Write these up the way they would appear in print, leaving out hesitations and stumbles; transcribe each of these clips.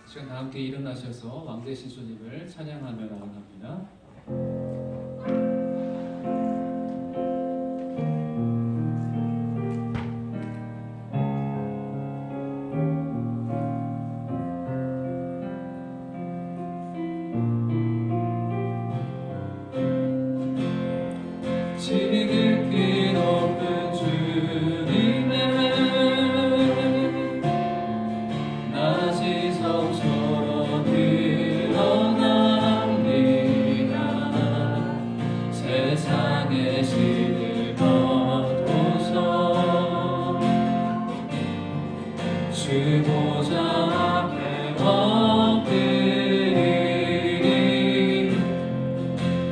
시간 다 함께 일어나셔서 왕 되신 주님을 찬양하며 나아갑니다. 지극히 높은 주님의 낮이 성소로 드러납니다. 세상의 신을 걷고서 주 보좌 앞에 엎드리니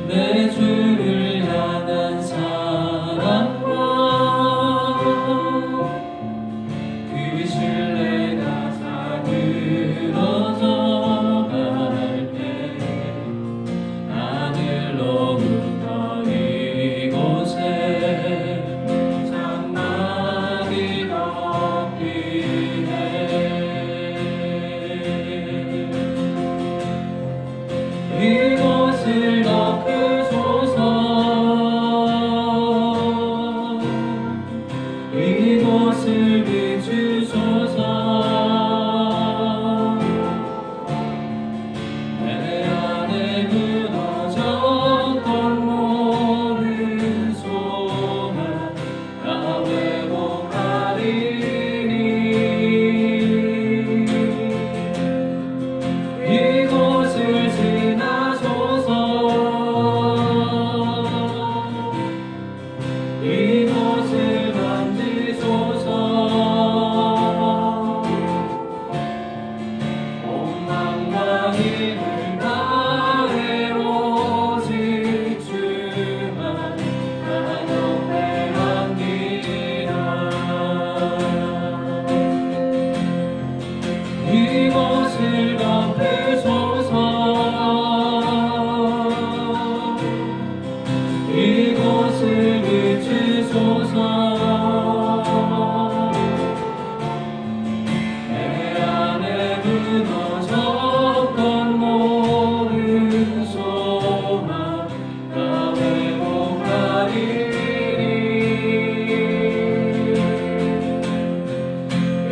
내 주를 향한 사랑과 그 신뢰가 사그러져 갈 때 하늘로부터 이곳에 장막이 덮이네. 이곳을 덮으소서. 이곳을 비추소서. 내 안에 무너졌던 모든 소망 다 회복하리니. 이곳을 지나소서. 이곳을 만지소서. 온 마음과 힘을 다해 오직 주만 경배합니다. 이곳을 덮으소서. 이곳을 비추소서. 내 안에 무너졌던 모든 소망 다 회복하리니.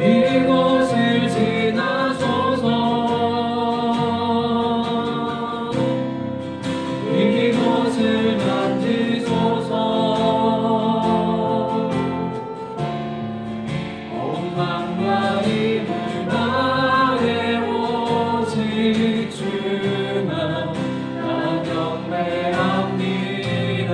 이곳을 지나소서. 이곳을 만지소서. 온 마음과 힘을 다해 오직 주만 나 경배합니다.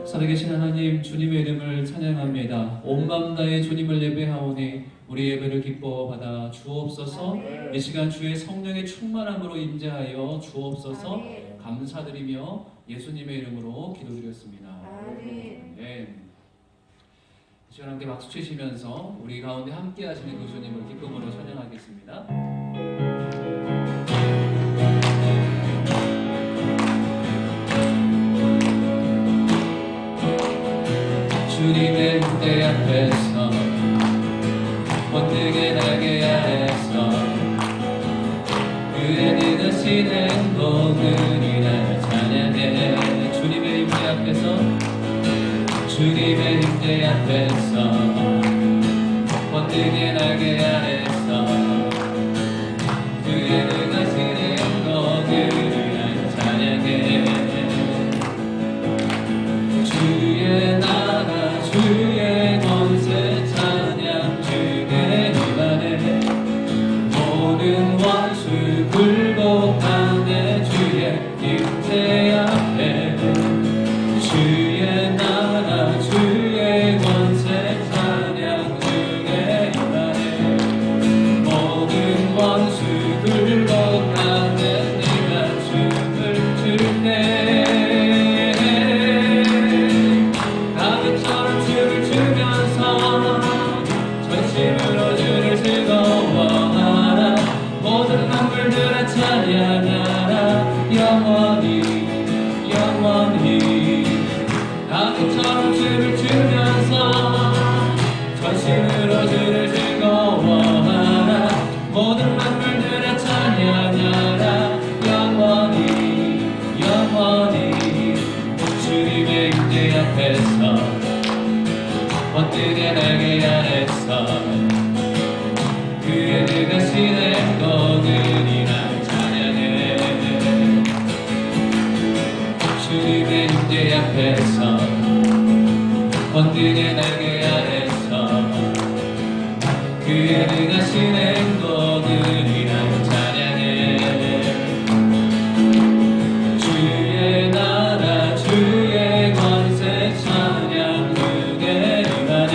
살아계신 하나님, 주님의 이름을 찬양합니다. 온 마음 다해 주님을 예배하오니 우리 예배를 기뻐 받아 주옵소서. 이 시간 주의 성령의 충만함으로 임재하여 주옵소서. 감사드리며 예수님의 이름으로 기도드렸습니다. 네. 이 시간 함께 박수 치시면서 우리 가운데 함께 하시는 그 주님을 기쁨으로 찬양하겠습니다. 주님의 무대 앞에서 번뜩에 날개 아래서 그의 느긋신 행복을 날 찬양해. 주님의 임재 앞에서 주님의 임재 앞에서 번뜩에 날개 아래서 그의 느긋신 행복을 날 찬양해. 주의 나라 주의 권세 찬양 주의 임하네. 모든 원수 굴복하네. 주의 임재 앞에 주의 나라 주의 권세 찬양 주의 임하네. 번뜩의 날개 아래서 그의 늘 가시는 거들이 날 찬양해. 주님의 임재 앞에서 번뜩의 날개 아래서 그의 늘 가시는 거들이 날 찬양해. 주의 나라 주의 권세 찬양 그게 임하네.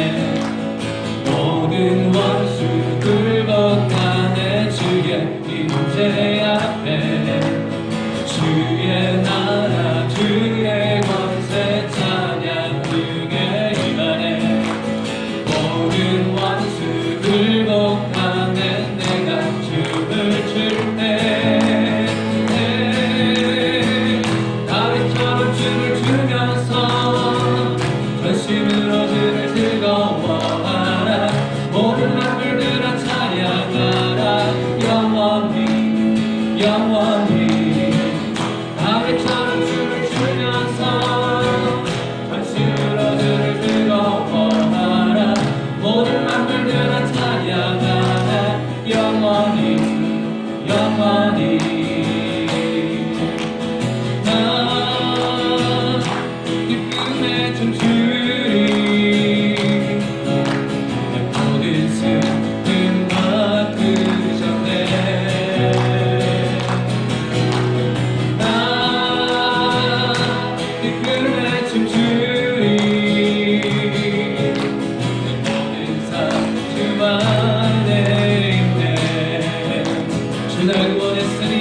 모든 원수 굴복하네. 주의 임재 앞에 주의 나라 주의 권세 찬양 그게 임하네. 모든 원수 굴복하네. 내가 춤을 출때 다윗처럼 춤을 추면서 전심으로 주를 즐거워하라. 모든 만물들아 찬양하라. 영원히 영원히 다윗처럼 춤을 추면서 전심으로 주를 즐거워하라. 모든 만물들아 찬양하라. 영원히 영원히 나 기쁨에 춤추리. 내 모든 슬픔 바꾸셨네. 나 기쁨에 춤추리. 내 모든 삶 주 안에 있네. 주 날 구원했으니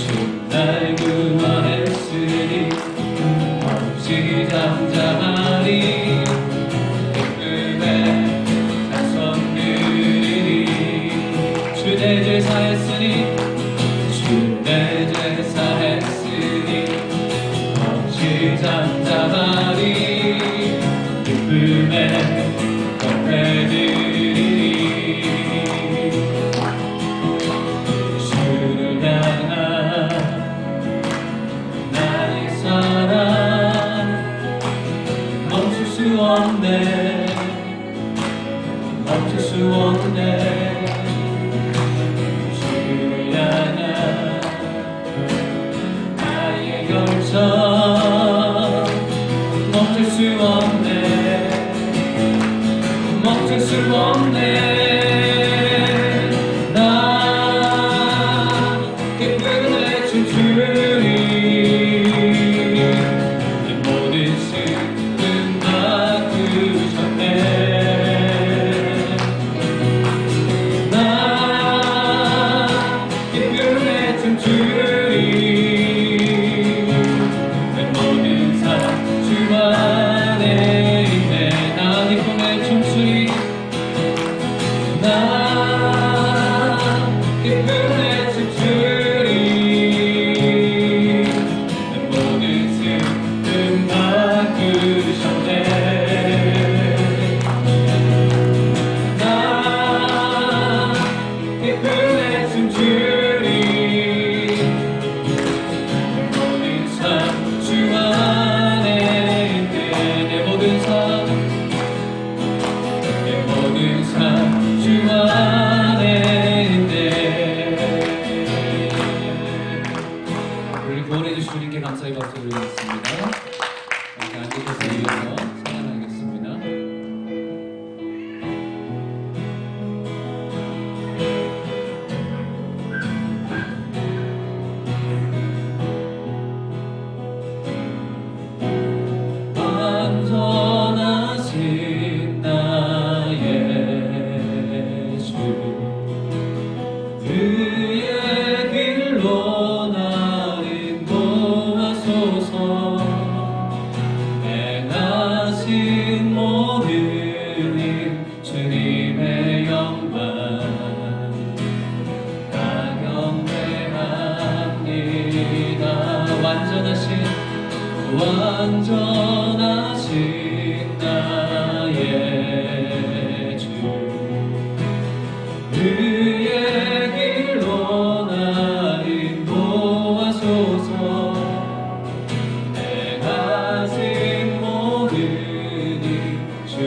주 날 구원했으니 없이 잠잠하리. 기쁨에 찬송 드리리. 주 내 죄 사했으니 주 내 죄 사했으니 없이 잠잠하리. 기쁨에 건배드리리. 주를 향한 나의 사랑 멈출 수 없네. 멈출 수 없네. 주를 향한 나의 열정 멈출 수 없네. 멈출 수 없네. 나 기쁨에 춤추리. 내 모든 슬픔 바꾸셨네. 나 기쁨에 춤추리. 내 모든 삶 주 안에 있네. 나 기쁨에 춤추리.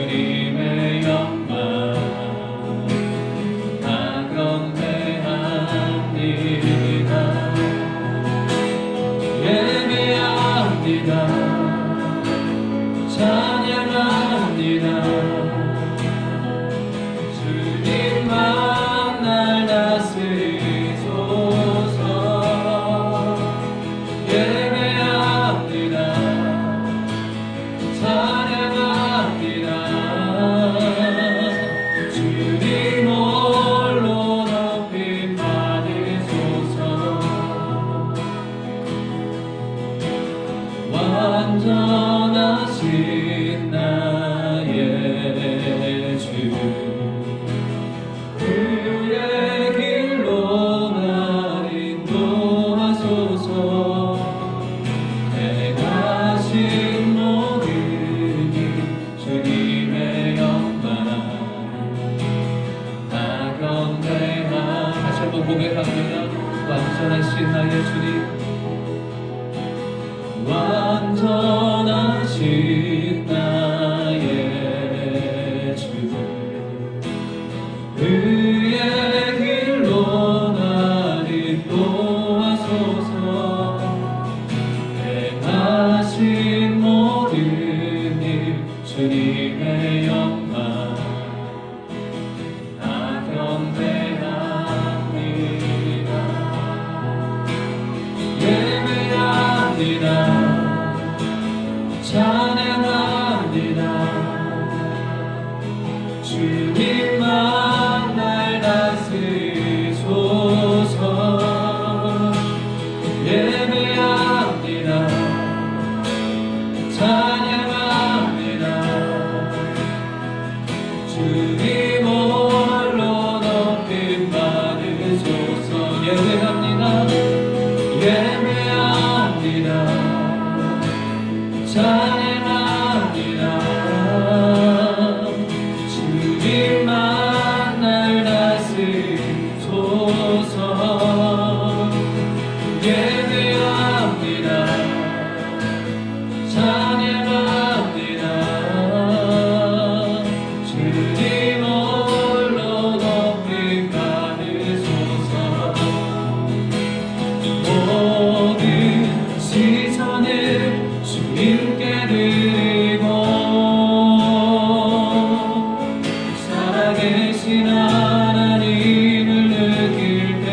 주님의 영광 다 경배합니다. 예배합니다. 찬양합니다. 주님만 날 다스리소서. 예배합니다. 찬양합니다. 주님 홀로 높임 받으소서. 완전하신 나의 주, 그의 길로 날 인도하소서. 행하신 모든 일 주님의 영광 다 경배하. 다시 한번 고백합니다. 완전하신 나의 주님, 완전하신 나의 주, 그의 길로 날 인도하소서. 행하신 모든 일 주님의 영광 다 경배합니다. 예배합니다. 찬양합니다. 주님만 날 다스리소서. 예배합니다. 찬양합니다. 주님 홀로 높임 받으소서. 예배합니다. 예배합니다. 찬양합니다. 주님만 날 다스리소서. 예배합니다. 찬양합니다. 주님 홀로 높임 받으소서. 모든 시선을 주님께 드리고 살아계신 하나님을 느낄 때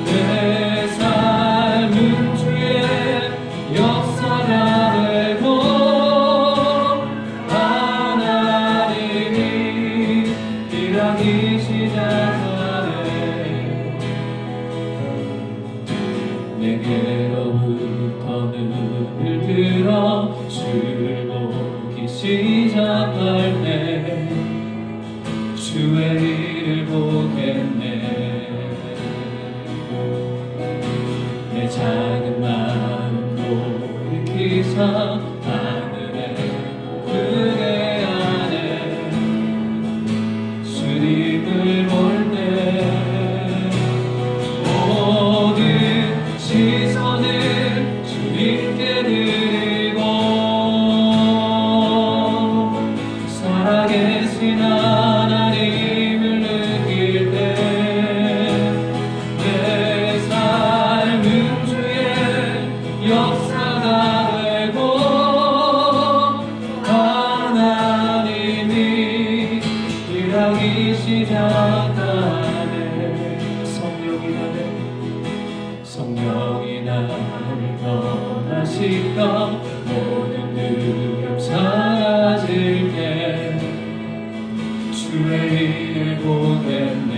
내 삶은 주의 역사가 되고 하나님이 일하기 시작하네. 내게로부터 눈을 들어 주를 보기 시작할 때 주의 일을 보겠네. 내 작은 마음 돌이키사 하늘에 그대 안에 주님을 볼 때 모든 시선을 주님께 드리고 살아계신 하나님을 느낄 때 내 삶은 주의 역사가 되고 하나님이 일하기 시작하네. 성령이 나를 떠나실까. 모든 두려움 사라질 때 주의 일을 보겠네.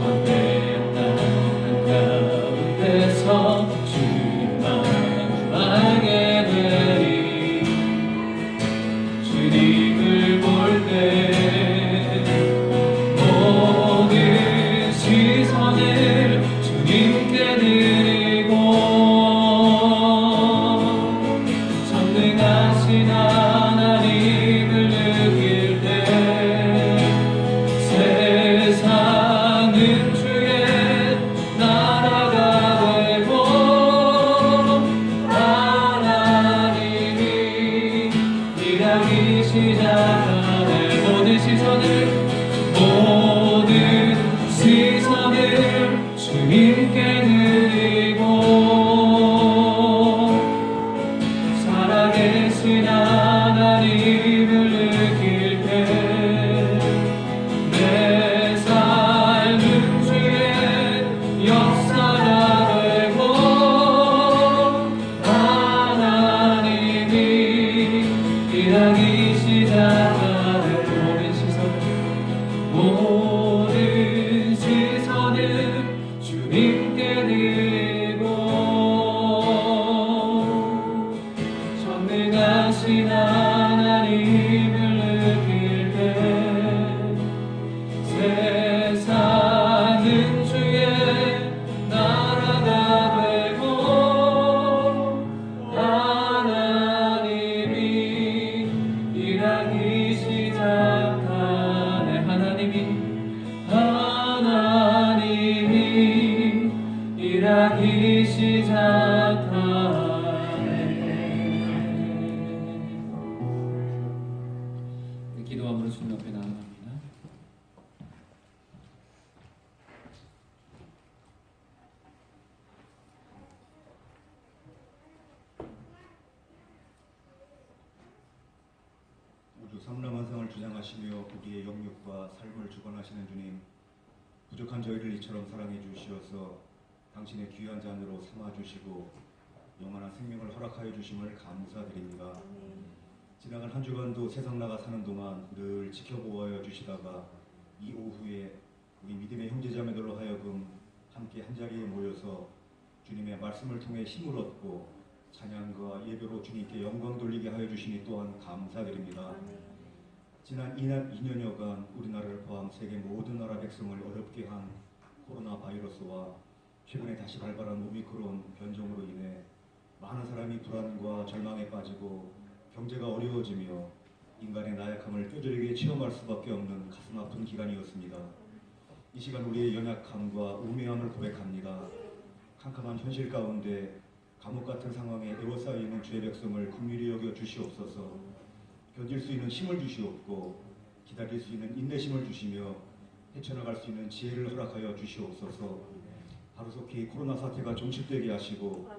언제나 가운데서 주님만 알게 되리. 주님을 볼 때 모든 시선을 주님께 드리고 전능하신 하나님을 느낄 때 세상은 주의 나라가 되고 하나님 시작하네. 모든 시선을 주님께 드리고 살아계신 하나님을 느낄 때 내 삶은 주의 역사가 되고 하나님이 일하기 시작하는 모든 시선을 주님께 드리고 전능하신 하나님을 느낄 때 세상은 주의 나라가 되고 하나님이 일하기 시작하네. 하나님이 일하기 시작하네. 기도함으로 주님 앞에 나아갑니다. 우주 삼라만상을 주장하시며 우리의 영육과 삶을 주관하시는 주님, 부족한 저희를 이처럼 사랑해 주시어서 당신의 귀한 잔으로 삼아 주시고 영원한 생명을 허락하여 주심을 감사드립니다. 지나간 한 주간도 세상 나가 사는 동안 늘 지켜보아 주시다가 이 오후에 우리 믿음의 형제자매들로 하여금 함께 한자리에 모여서 주님의 말씀을 통해 힘을 얻고 찬양과 예배로 주님께 영광 돌리게 하여 주시니 또한 감사드립니다. 지난 2년여간 우리나라를 포함 세계 모든 나라 백성을 어렵게 한 코로나 바이러스와 최근에 다시 발발한 오미크론 변종으로 인해 많은 사람이 불안과 절망에 빠지고 경제가 어려워지며 인간의 나약함을 뼈저리게 체험할 수밖에 없는 가슴 아픈 기간이었습니다. 이 시간 우리의 연약함과 우매함을 고백합니다. 캄캄한 현실 가운데 감옥 같은 상황에 에워싸여 있는 주의 백성을 긍휼히 여겨 주시옵소서. 견딜 수 있는 힘을 주시옵고 기다릴 수 있는 인내심을 주시며 헤쳐나갈 수 있는 지혜를 허락하여 주시옵소서. 하루속히 코로나 사태가 종식되게 하시고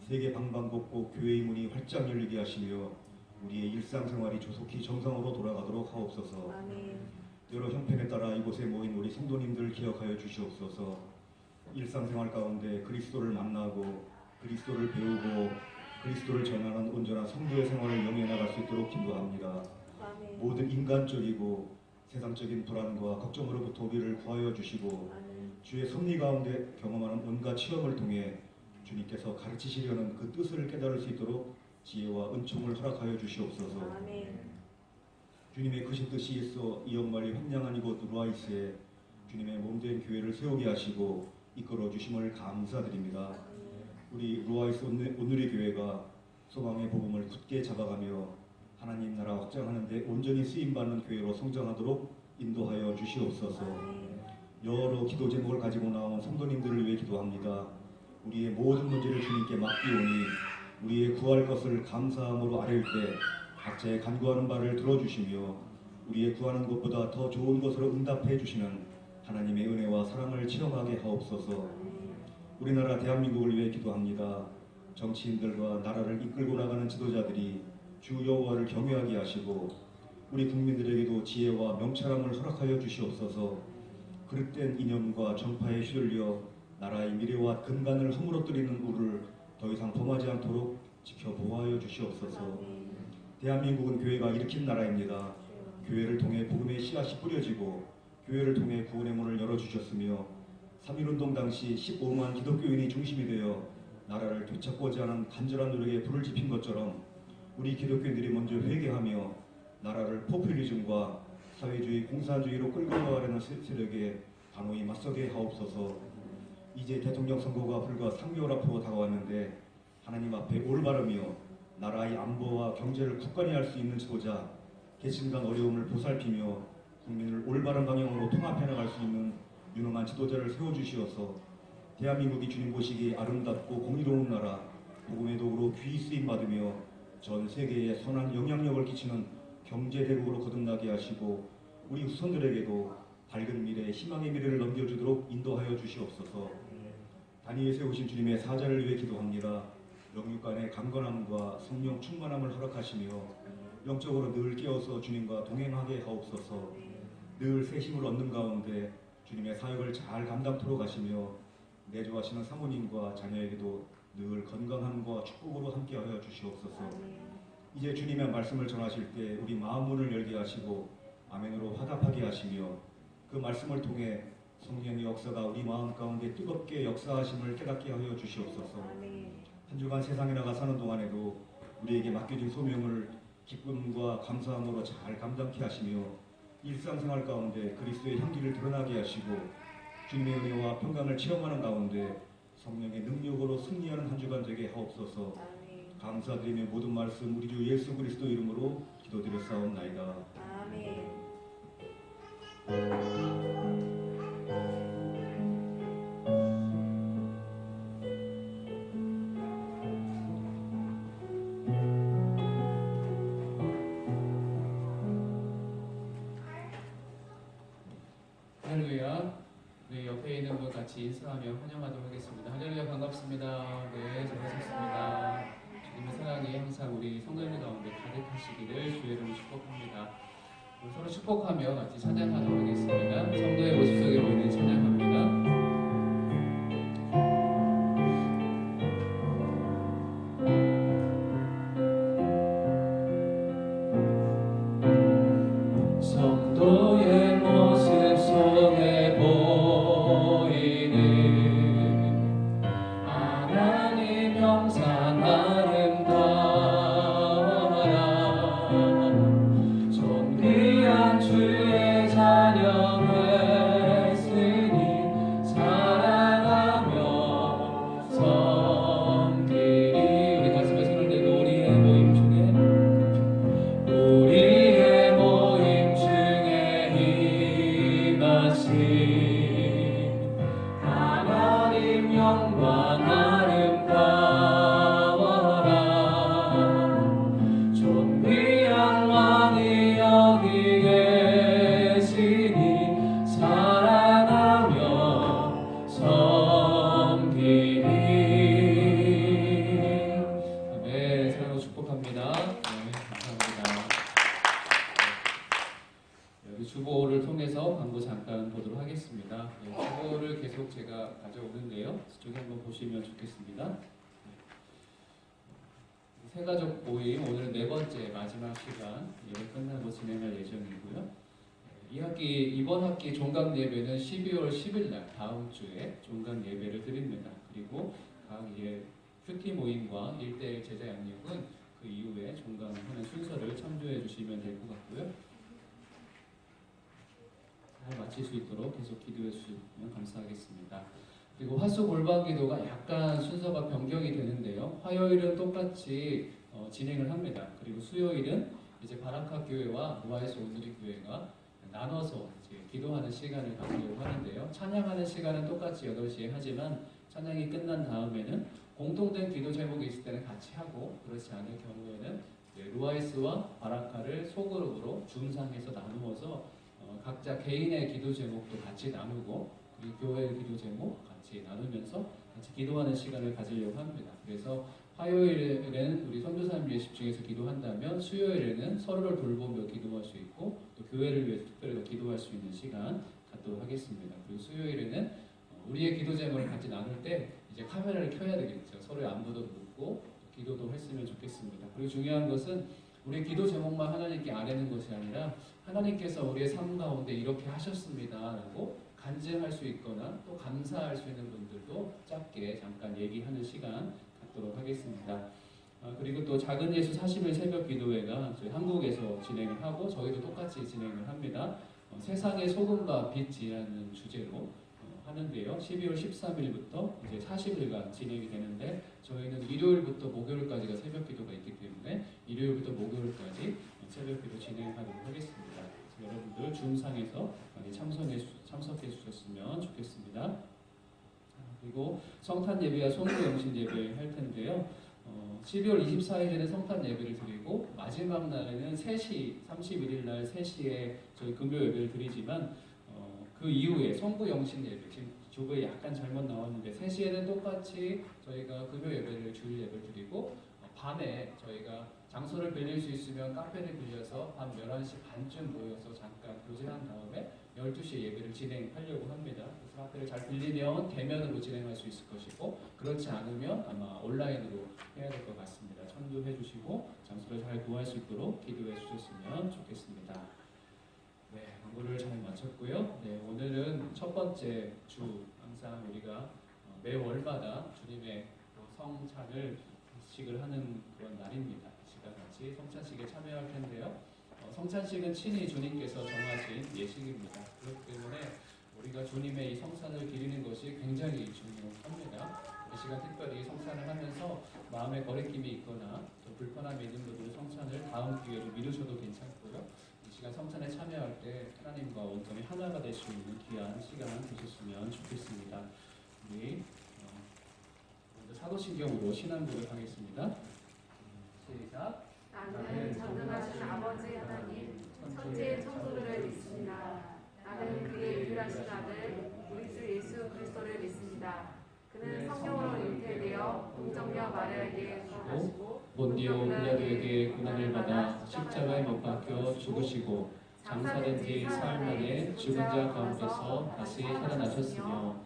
세계 방방곡곡 교회의 문이 활짝 열리게 하시며 우리의 일상생활이 조속히 정상으로 돌아가도록 하옵소서. 여러 형편에 따라 이곳에 모인 우리 성도님들 기억하여 주시옵소서. 일상생활 가운데 그리스도를 만나고 그리스도를 배우고 그리스도를 전하는 온전한 성도의 생활을 영위해 나갈 수 있도록 기도합니다. 모든 인간적이고 세상적인 불안과 걱정으로부터 우리를 구하여 주시고 주의 섭리 가운데 경험하는 온갖 시험을 통해 주님께서 가르치시려는 그 뜻을 깨달을 수 있도록 지혜와 은총을 허락하여 주시옵소서. 주님의 크신 뜻이 있어 이역말이 황량한 이곳 루아이스에 주님의 몸된 교회를 세우게 하시고 이끌어 주심을 감사드립니다. 우리 루아이스 온누리 교회가 소망의 복음을 굳게 잡아가며 하나님 나라 확장하는 데 온전히 쓰임받는 교회로 성장하도록 인도하여 주시옵소서. 여러 기도 제목을 가지고 나온 성도님들을 위해 기도합니다. 우리의 모든 문제를 주님께 맡기오니 우리의 구할 것을 감사함으로 아뢰일 때 각자의 간구하는 바를 들어주시며 우리의 구하는 것보다 더 좋은 것으로 응답해 주시는 하나님의 은혜와 사랑을 체험하게 하옵소서. 우리나라 대한민국을 위해 기도합니다. 정치인들과 나라를 이끌고 나가는 지도자들이 주 여호와를 경외하게 하시고 우리 국민들에게도 지혜와 명철함을 허락하여 주시옵소서. 그릇된 이념과 정파에 휘둘려 나라의 미래와 근간을 허물어뜨리는 우를 더 이상 범하지 않도록 지켜보아여 주시옵소서. 대한민국은 교회가 일으킨 나라입니다. 교회를 통해 복음의 씨앗이 뿌려지고 교회를 통해 구원의 문을 열어주셨으며 3.1운동 당시 15만 기독교인이 중심이 되어 나라를 되찾고자 하는 간절한 노력에 불을 지핀 것처럼 우리 기독교인들이 먼저 회개하며 나라를 포퓰리즘과 사회주의, 공산주의로 끌고 가려는 세력에 단호히 맞서게 하옵소서. 이제 대통령 선거가 불과 3개월 앞으로 다가왔는데 하나님 앞에 올바르며 나라의 안보와 경제를 굳건히 할 수 있는 지도자, 계층간 어려움을 보살피며 국민을 올바른 방향으로 통합해 나갈 수 있는 유능한 지도자를 세워주시어서 대한민국이 주님 보시기에 아름답고 공의로운 나라, 복음의 도구로 귀히 쓰임받으며 전 세계에 선한 영향력을 끼치는 경제 대국으로 거듭나게 하시고 우리 후손들에게도 밝은 미래, 희망의 미래를 넘겨주도록 인도하여 주시옵소서. 단위에 세우신 주님의 사자를 위해 기도합니다. 영육간의 강건함과 성령 충만함을 허락하시며 영적으로 늘 깨어서 주님과 동행하게 하옵소서. 늘 새 힘을 얻는 가운데 주님의 사역을 잘 감당토록 하시며 내조하시는 사모님과 자녀에게도 늘 건강함과 축복으로 함께하여 주시옵소서. 이제 주님의 말씀을 전하실 때 우리 마음 문을 열게 하시고 아멘으로 화답하게 하시며 그 말씀을 통해 성령의 역사가 우리 마음 가운데 뜨겁게 역사하심을 깨닫게 하여 주시옵소서. 한 주간 세상에 나가 사는 동안에도 우리에게 맡겨진 소명을 기쁨과 감사함으로 잘 감당케 하시며 일상생활 가운데 그리스도의 향기를 드러나게 하시고 주님의 은혜와 평강을 체험하는 가운데 성령의 능력으로 승리하는 한 주간 되게 하옵소서. 감사드리며 모든 말씀 우리 주 예수 그리스도 이름으로 기도드렸사옵나이다. 아멘. 할렐루야. 네, 옆에 있는 분 같이 인사하며 환영하도록 하겠습니다. 할렐루야, 반갑습니다. 네, 잘하셨습니다. 주님의 사랑이 항상 우리 성도들 가운데 가득하시기를 주의 이름으로 축복합니다. 우리 서로 축복하며 같이 찬양하도록 하겠습니다. 성도의 모습 속에 보이는 찬양합니다. 성도의 모습 속에 보이는 하나님 형상 아름다워라. 존귀한 주의 자녀 됐으니 사랑하며 섬기리. 우리 가슴에 손을 대고 우리의 모임 중에 하나님 영광 아름다워라. 존귀한 왕이 여기 계시니 사랑하며 섬기리. 네, 사랑으로 축복합니다. 네, 감사합니다. 여기 주보를 통해서 광고 잠깐 보도록 하겠습니다. 네, 주보를 계속 제가 가져오는데요. 저기 한번 보시면 좋겠습니다. 새가족 모임 오늘 네 번째 마지막 시간 예배 끝나고 진행할 예정이고요. 이번 학기 종강 예배는 12월 10일 날 다음 주에 종강 예배를 드립니다. 그리고 각 큐티 모임과 1대1 제자 양육은 그 이후에 종강하는 순서를 참조해 주시면 될 것 같고요. 잘 마칠 수 있도록 계속 기도해 주시면 감사하겠습니다. 그리고 화수 골방 기도가 약간 순서가 변경이 되는데요. 화요일은 똑같이 진행을 합니다. 그리고 수요일은 이제 바라카 교회와 노아에서 오늘의 교회가 나눠서 이제 기도하는 시간을 갖기로 하는데요. 찬양하는 시간은 똑같이 8시에 하지만 찬양이 끝난 다음에는 공통된 기도 제목이 있을 때는 같이 하고 그렇지 않을 경우에는 루아이스와 바라카를 소그룹으로 줌상에서 나누어서 각자 개인의 기도 제목도 같이 나누고 그리고 교회의 기도 제목 같이 나누면서 같이 기도하는 시간을 가지려고 합니다. 그래서 화요일에는 우리 선교사님 위해 집중해서 기도한다면 수요일에는 서로를 돌보며 기도할 수 있고 또 교회를 위해서 특별히 기도할 수 있는 시간 갖도록 하겠습니다. 그리고 수요일에는 우리의 기도 제목을 같이 나눌 때 이제 카메라를 켜야 되겠죠. 서로의 안부도 묻고 기도도 했으면 좋겠습니다. 그리고 중요한 것은 우리 기도 제목만 하나님께 아뢰는 것이 아니라 하나님께서 우리의 삶 가운데 이렇게 하셨습니다라고 간증할 수 있거나 또 감사할 수 있는 분들도 짧게 잠깐 얘기하는 시간 갖도록 하겠습니다. 그리고 또 작은 예수 40일 새벽 기도회가 저희 한국에서 진행을 하고 저희도 똑같이 진행을 합니다. 세상의 소금과 빛이라는 주제로 하는데요. 12월 13일부터 이제 40일간 진행이 되는데 저희는 일요일부터 목요일까지가 새벽 기도가 있기 때문에 일요일부터 목요일까지 새벽 기도 진행하도록 하겠습니다. 여러분들 줌상에서 많이 참석해 주셨으면 좋겠습니다. 그리고 성탄 예배와 송구 영신 예배 할 텐데요. 12월 24일에는 성탄 예배를 드리고 마지막 날에는 3시, 31일 날 3시에 저희 금요 예배를 드리지만 그 이후에 성부 영신 예배, 지금 조거에 약간 잘못 나왔는데 3시에는 똑같이 저희가 금요 예배를 주일 예배를 드리고 밤에 저희가 장소를 빌릴 수 있으면 카페를 빌려서 밤 11시 반쯤 모여서 잠깐 교제한 다음에 12시에 예배를 진행하려고 합니다. 그래서 카페를 잘 빌리면 대면으로 진행할 수 있을 것이고 그렇지 않으면 아마 온라인으로 해야 될 것 같습니다. 참조해 주시고 장소를 잘 구할 수 있도록 기도해 주셨으면 좋겠습니다. 네, 광고를 잘 마쳤고요. 네, 오늘은 첫 번째 주 항상 우리가 매월마다 주님의 성찬을 식을 하는 그런 날입니다. 이 시간 같이 성찬식에 참여할 텐데요. 성찬식은 친히 주님께서 정하신 예식입니다. 그렇기 때문에 우리가 주님의 이 성찬을 기리는 것이 굉장히 중요합니다. 이 시간 특별히 성찬을 하면서 마음에 거리낌이 있거나 또 불편함이 있는 분들은 성찬을 다음 기회로 미루셔도 괜찮고요. 이 시간 성찬에 참여할 때 하나님과 온전히 하나가 될 수 있는 귀한 시간 되셨으면 좋겠습니다. 우리 먼저 사도신경으로 신앙고를 하겠습니다. 시작. 나는 전능하신 아버지 하나님 천지의 창조주를 믿습니다. 나는 그의 유일하신 아들 우리 주 예수 그리스도를 믿습니다. 그는 성령으로 잉태되어 동정녀 마리아에게 태어나시고 본디오 빌라도에게 고난을 받아 십자가에 못 박혀 죽으시고 장사된 지 사흘 만에 죽은 자 가운데서 다시 살아나셨으며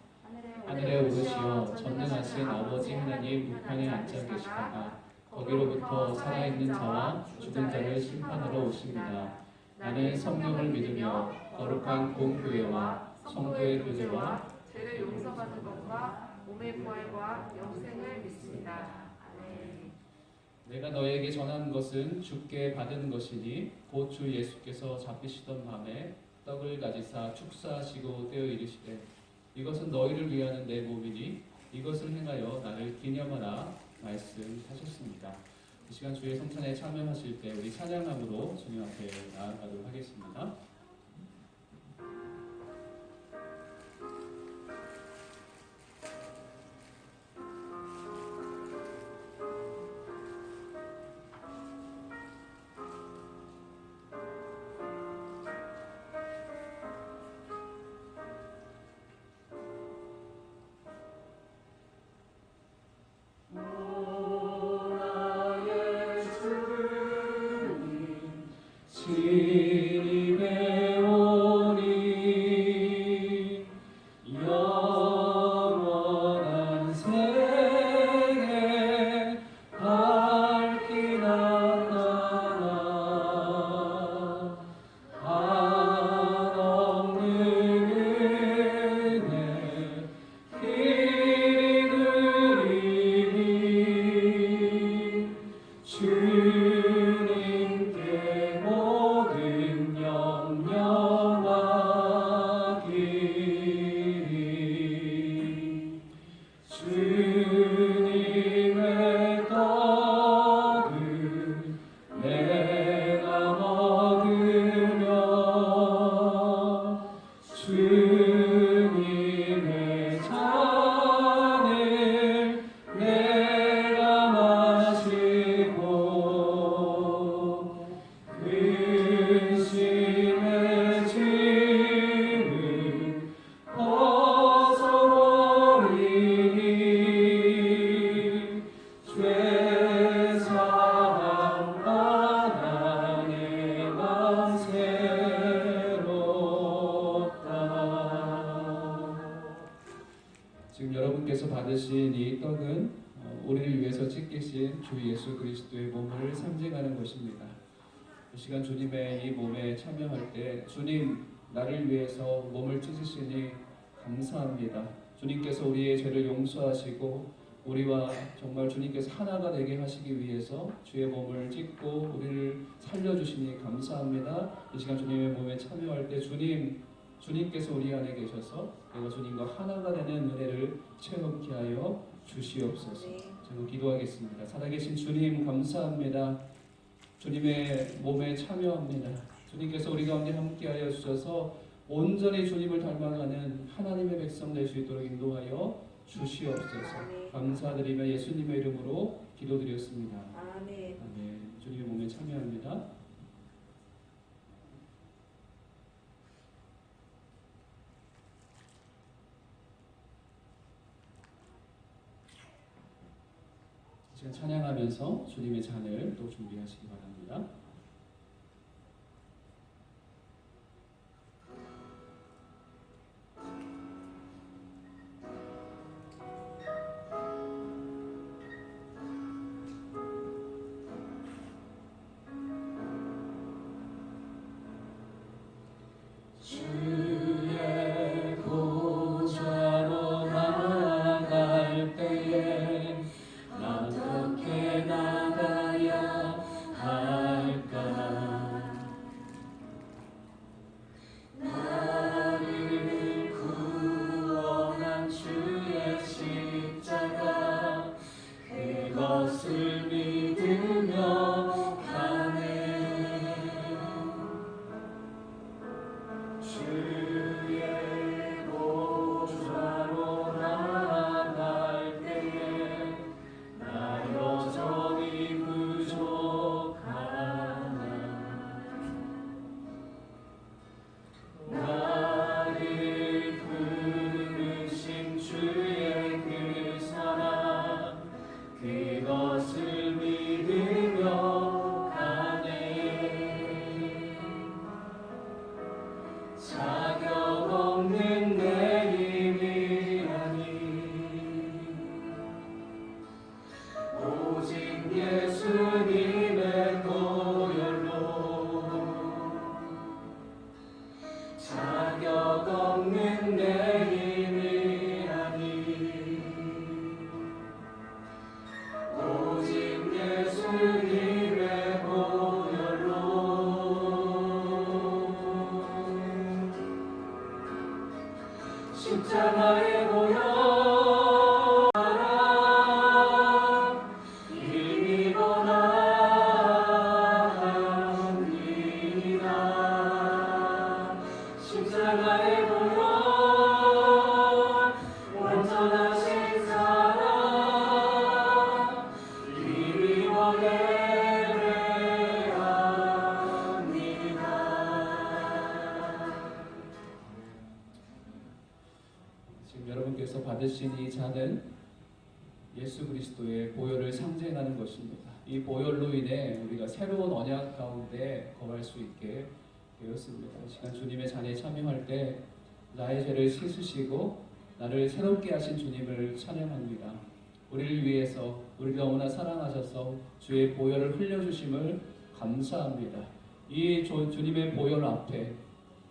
하늘에 오르시어 전능하신 아버지 하나님 우편에 앉아 계시다가 거기로부터 살아있는 자와 죽은 자를 심판하러 오십니다. 나는 성령을 믿으며 거룩한 공교회와 성도의 교제와 죄를 용서받는 것과 몸의 부활과 영생을 믿습니다. 아멘. 내가 너에게 전한 것은 주께 받은 것이니 곧 주 예수께서 잡히시던 밤에 떡을 가지사 축사하시고 떼어 이르시되 이것은 너희를 위하는 내 몸이니 이것을 행하여 나를 기념하라 말씀하셨습니다. 이 시간 주의 성찬에 참여하실 때 우리 찬양함으로 주님 앞에 나아가도록 하겠습니다. 주님의 오니 영원한 생에 밝히 나타나 한없는 은혜 길이 누리니 주님께 모든 영영하기를 주님의 떡을 내가 먹으며 주님의 잔을 내가 마시고 근심의 짐을 벗어버리니 죄사함 받아 내 맘 새롭다. 지금 여러분께서 받으신 이 떡은 우리를 위해서 찢기신 주 예수 그리스도의 몸을 상징하는 것입니다. 이 시간 주님의 이 몸에 참여할 때 주님 나를 위해서 몸을 찢으시니 감사합니다. 주님께서 우리의 죄를 용서하시고 우리와 정말 주님께서 하나가 되게 하시기 위해서 주의 몸을 찢고 우리를 살려주시니 감사합니다. 이 시간 주님의 몸에 참여할 때 주님께서 우리 안에 계셔서 내가 주님과 하나가 되는 은혜를 체험케 하여 주시옵소서. 저는 기도하겠습니다. 살아계신 주님 감사합니다. 주님의 몸에 참여합니다. 주님께서 우리 가운데 함께하여 주셔서 온전히 주님을 닮아가는 하나님의 백성 될 수 있도록 인도하여 주시옵소서. 감사드리며 예수님의 이름으로 기도드렸습니다. 아멘. 아멘. 주님의 몸에 참여합니다. 지금 찬양하면서 주님의 잔을 또 준비하시기 바랍니다. 주의 보좌로 나아갈 때에 어떻게 나가야 할까? 나를 구원한 주의 십자가 그것을 믿으며 가네. 주의 보좌로 나아갈 때에 나 여전히 부족하나. 나를 부르신 주의 그 사랑 그것을 믿으며 가네. 자격 없는 내 힘이 아닌 오직 예수님의 보혈로 자격 없는 내 힘이 아닌 오직 예수님의 보혈로 십자가의 보혈 힘입어 나갑니다. 십자가의 보혈 완전하신 사랑 힘입어 예배합니다. 지금 여러분께서 받으신 이 잔은 예수 그리스도의 보혈을 상징하는 것입니다. 이 보혈로 인해 우리가 새로운 언약 가운데 거할 수 있게 되었습니다. 이 시간 주님의 잔에 참여할 때 나의 죄를 씻으시고 나를 새롭게 하신 주님을 찬양합니다. 우리를 위해서 우리를 너무나 사랑하셔서 주의 보혈을 흘려주심을 감사합니다. 이 주님의 보혈 앞에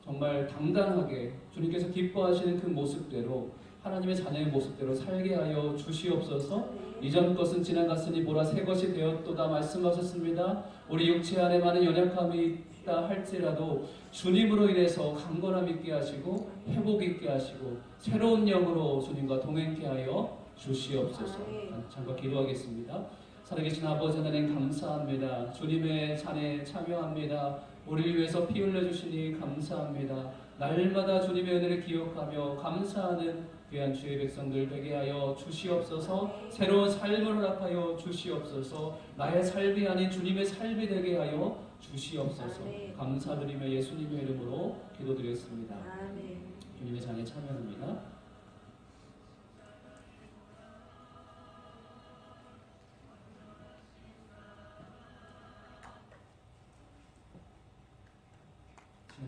정말 당당하게 주님께서 기뻐하시는 그 모습대로 하나님의 자녀의 모습대로 살게 하여 주시옵소서. 이전 것은 지나갔으니 보라 새 것이 되었도다 말씀하셨습니다. 우리 육체 안에 많은 연약함이 있다 할지라도 주님으로 인해서 강건함 있게 하시고 회복 있게 하시고 새로운 영으로 주님과 동행케 하여 주시옵소서. 잠깐 기도하겠습니다. 살아계신 아버지 하나님 감사합니다. 주님의 잔에 참여합니다. 우리를 위해서 피 흘려주시니 감사합니다. 날마다 주님의 은혜를 기억하며 감사하는 귀한 주의 백성들 되게 하여 주시옵소서. 새로운 삶을 허락하여 주시옵소서. 나의 삶이 아닌 주님의 삶이 되게 하여 주시옵소서. 감사드리며 예수님의 이름으로 기도드렸습니다. 주님의 잔에 참여합니다.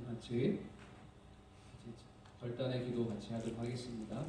같이 결단의 기도 같이 하도록 하겠습니다.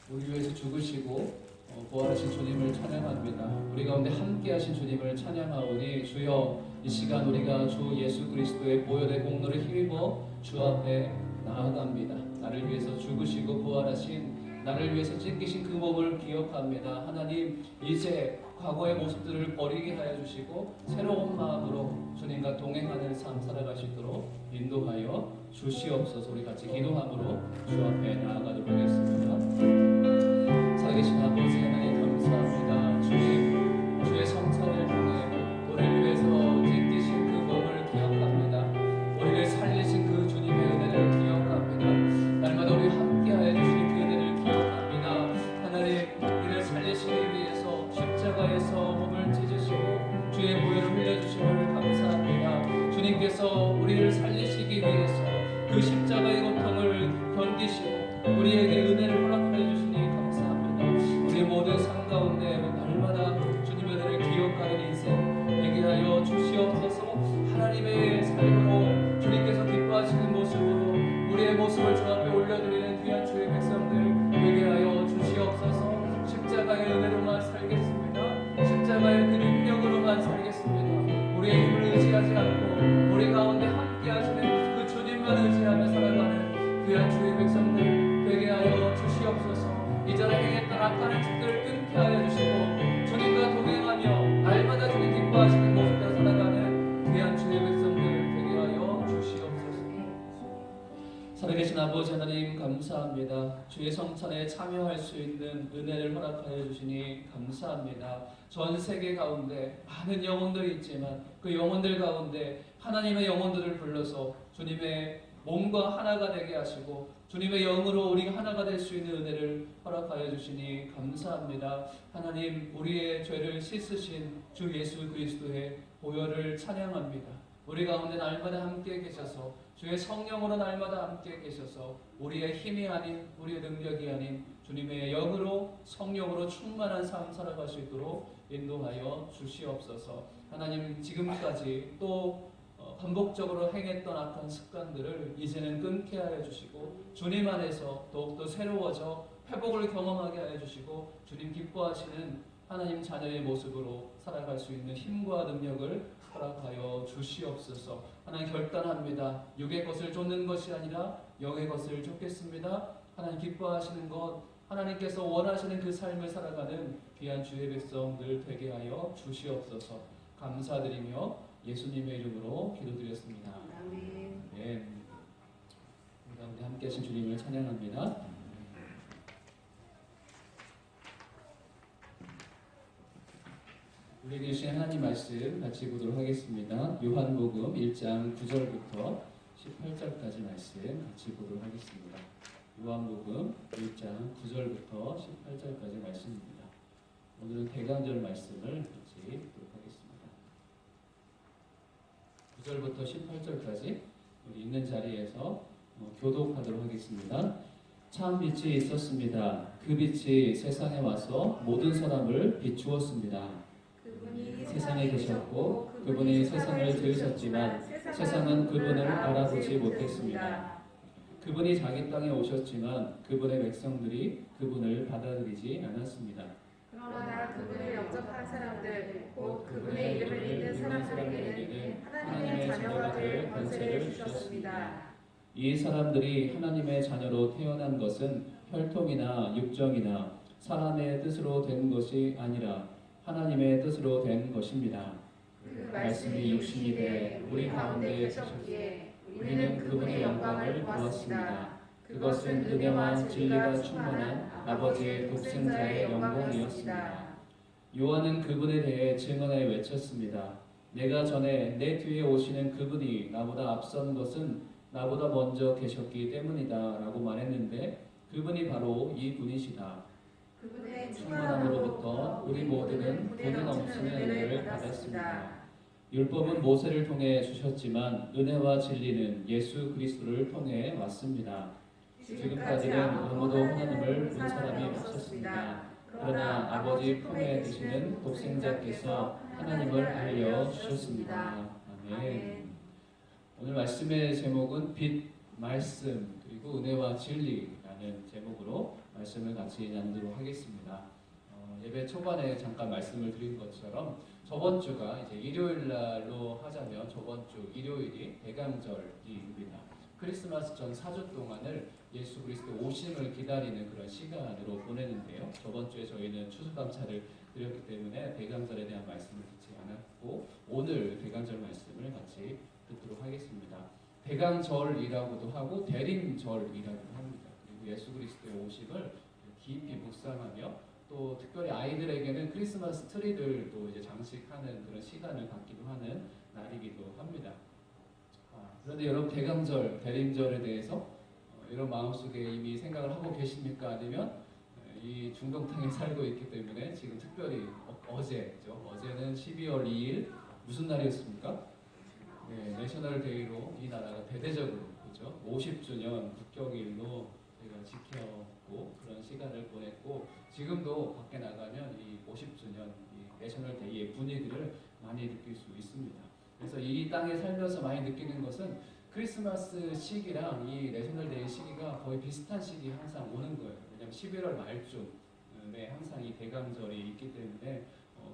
우리 위해서 죽으시고 부활하신 주님을 찬양합니다. 우리 가운데 함께 하신 주님을 찬양하오니 주여 이 시간 우리가 주 예수 그리스도의 보혈의 공로를 힘입어 주 앞에 나아갑니다. 나를 위해서 죽으시고 부활하신 나를 위해서 찢기신 그 몸을 기억합니다. 하나님 이제 과거의 모습들을 버리게 하여 주시고 새로운 마음으로 주님과 동행하는 삶 살아갈 수 있도록 인도하여 주시옵소서. 우리 같이 기도함으로 주 앞에 나아가도록 하겠습니다. 살아계신 아버지 하나님 감사합니다. 주님 주의 성찬을 통해 우리를 위해서 찢기신 그 몸을 기억합니다. 우리를 살리신 그 주님의 은혜를 기억합니다. 날마다 우리 함께하여 주신 그 은혜를 기억합니다. 하나님 우리를 살리시기 위해서 십자가에서 몸을 찢으시고 주의 보혈을 의지하지 않고 우리 가운데 함께 하시는 그 주님만 의지하며 살아가는 귀한 주의 백성들 되게 하여 주시옵소서. 이전에 행했던 악한 짓들을 끊게 하여 주시고 주님과 동행하며 날마다 주님 기뻐하시는 모습대로 살아가는 귀한 주의 백성들 되게 하여 주시옵소서. 살아계신 아버지 하나님 감사합니다. 주의 성찬에 참여할 수 있는 은혜를 허락하여 주시니 감사합니다. 전 세계 가운데 많은 영혼들이 있지만 그 영혼들 가운데 하나님의 영혼들을 불러서 주님의 몸과 하나가 되게 하시고 주님의 영으로 우리가 하나가 될 수 있는 은혜를 허락하여 주시니 감사합니다. 하나님 우리의 죄를 씻으신 주 예수 그리스도의 보혈을 찬양합니다. 우리 가운데 날마다 함께 계셔서 주의 성령으로 날마다 함께 계셔서 우리의 힘이 아닌 우리의 능력이 아닌 주님의 영으로 성령으로 충만한 삶 살아갈 수 있도록 인도하여 주시옵소서. 하나님 지금까지 또 반복적으로 행했던 악한 습관들을 이제는 끊게 하여 주시고 주님 안에서 더욱더 새로워져 회복을 경험하게 하여 주시고 주님 기뻐하시는 하나님 자녀의 모습으로 살아갈 수 있는 힘과 능력을 허락하여 주시옵소서. 하나님 결단합니다. 육의 것을 쫓는 것이 아니라 영의 것을 쫓겠습니다. 하나님 기뻐하시는 것 하나님께서 원하시는 그 삶을 살아가는 귀한 주의 백성들 되게 하여 주시옵소서. 감사드리며 예수님의 이름으로 기도드렸습니다. 아멘. 네. 우리 가운데 함께 하신 주님을 찬양합니다. 우리에게 주신 하나님 말씀 같이 보도록 하겠습니다. 요한복음 1장 9절부터 18절까지 말씀 같이 보도록 하겠습니다. 요한복음 1장 9절부터 18절까지 말씀입니다. 오늘은 대강절 말씀을 같이 보도록 하겠습니다. 9절부터 18절까지 우리 있는 자리에서 교독하도록 하겠습니다. 참 빛이 있었습니다. 그 빛이 세상에 와서 모든 사람을 비추었습니다. 세상에 계셨고 그분이 세상을 지으셨지만 세상은 그분을 알아보지 못했습니다. 그분이 자기 땅에 오셨지만 그분의 백성들이 그분을 받아들이지 않았습니다. 그러나 그분을 영접한 사람들 곧 그분의 이름을 믿는 사람들에게는 하나님의 자녀가 될 권세를 주셨습니다. 이 사람들이 하나님의 자녀로 태어난 것은 혈통이나 육정이나 사람의 뜻으로 된 것이 아니라 하나님의 뜻으로 된 것입니다. 그 말씀이 육신이 돼 우리 가운데 계셨기에 우리는 그분의 영광을 보았습니다. 그것은 은혜와 진리가 충만한 아버지의 독생자의 영광이었습니다. 요한은 그분에 대해 증언하여 외쳤습니다. 내가 전에 내 뒤에 오시는 그분이 나보다 앞선 것은 나보다 먼저 계셨기 때문이다 라고 말했는데 그분이 바로 이 분이시다. 그분의 충만함으로부터 우리 모두는 돈에 넘치는 은혜를 받았습니다. 율법은 모세를 통해 주셨지만 은혜와 진리는 예수 그리스도를 통해 왔습니다. 지금까지는 아무도 하나님을 본 사람이 없었습니다. 그러나 아버지 품에 계시는 독생자께서 하나님을 알려주셨습니다. 아멘. 오늘 말씀의 제목은 빛, 말씀, 그리고 은혜와 진리라는 제목으로 말씀을 같이 나누도록 하겠습니다. 예배 초반에 잠깐 말씀을 드린 것처럼 저번 주가 이제 일요일 날로 하자면 저번 주 일요일이 대강절입니다. 크리스마스 전 4주 동안을 예수 그리스도 오심을 기다리는 그런 시간으로 보내는데요. 저번 주에 저희는 추수감사를 드렸기 때문에 대강절에 대한 말씀을 듣지 않았고 오늘 대강절 말씀을 같이 듣도록 하겠습니다. 대강절이라고도 하고 대림절이라고도 합니다. 그리고 예수 그리스도의 오심을 깊이 묵상하며 또 특별히 아이들에게는 크리스마스 트리들도 이제 장식하는 그런 시간을 갖기도 하는 날이기도 합니다. 그런데 여러분 대강절, 대림절에 대해서 이런 마음속에 이미 생각을 하고 계십니까? 아니면 이 중동탕에 살고 있기 때문에 지금 특별히 어제죠. 어제는 12월 2일 무슨 날이었습니까? 네, 내셔널 데이로 이 나라가 대대적으로 그죠? 50주년 국경일로 저희가 지켰고 그런 시간을 보냈고 지금도 밖에 나가면 이 50주년 이 내셔널 데이의 분위기를 많이 느낄 수 있습니다. 그래서 이 땅에 살면서 많이 느끼는 것은 크리스마스 시기랑 이 내셔널 데이 시기가 거의 비슷한 시기에 항상 오는 거예요. 왜냐하면 11월 말쯤에 항상 이 대강절이 있기 때문에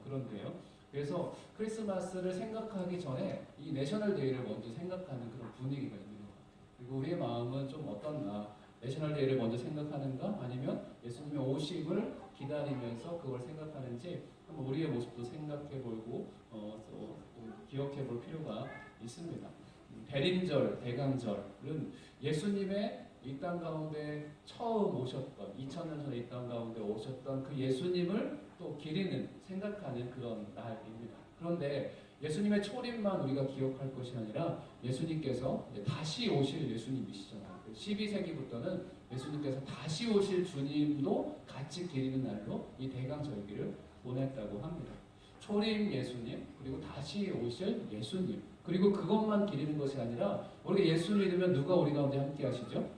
그런데요. 그래서 크리스마스를 생각하기 전에 이 내셔널 데이를 먼저 생각하는 그런 분위기가 있는 것 같아요. 그리고 우리의 마음은 좀 어떤가? 내셔널 데이를 먼저 생각하는가? 아니면 예수님의 오심을 기다리면서 그걸 생각하는지 한번 우리의 모습도 생각해보고 또 기억해볼 필요가 있습니다. 대림절, 대강절은 예수님의 이 땅 가운데 처음 오셨던 2000년 전에 이 땅 가운데 오셨던 그 예수님을 또 기리는 생각하는 그런 날입니다. 그런데 예수님의 초림만 우리가 기억할 것이 아니라 예수님께서 다시 오실 예수님이시잖아요. 12세기부터는 예수님께서 다시 오실 주님도 같이 기리는 날로 이 대강절기를 보냈다고 합니다. 초림 예수님, 그리고 다시 오실 예수님, 그리고 그것만 기리는 것이 아니라 우리가 예수 믿으면 누가 우리 가운데 함께 하시죠?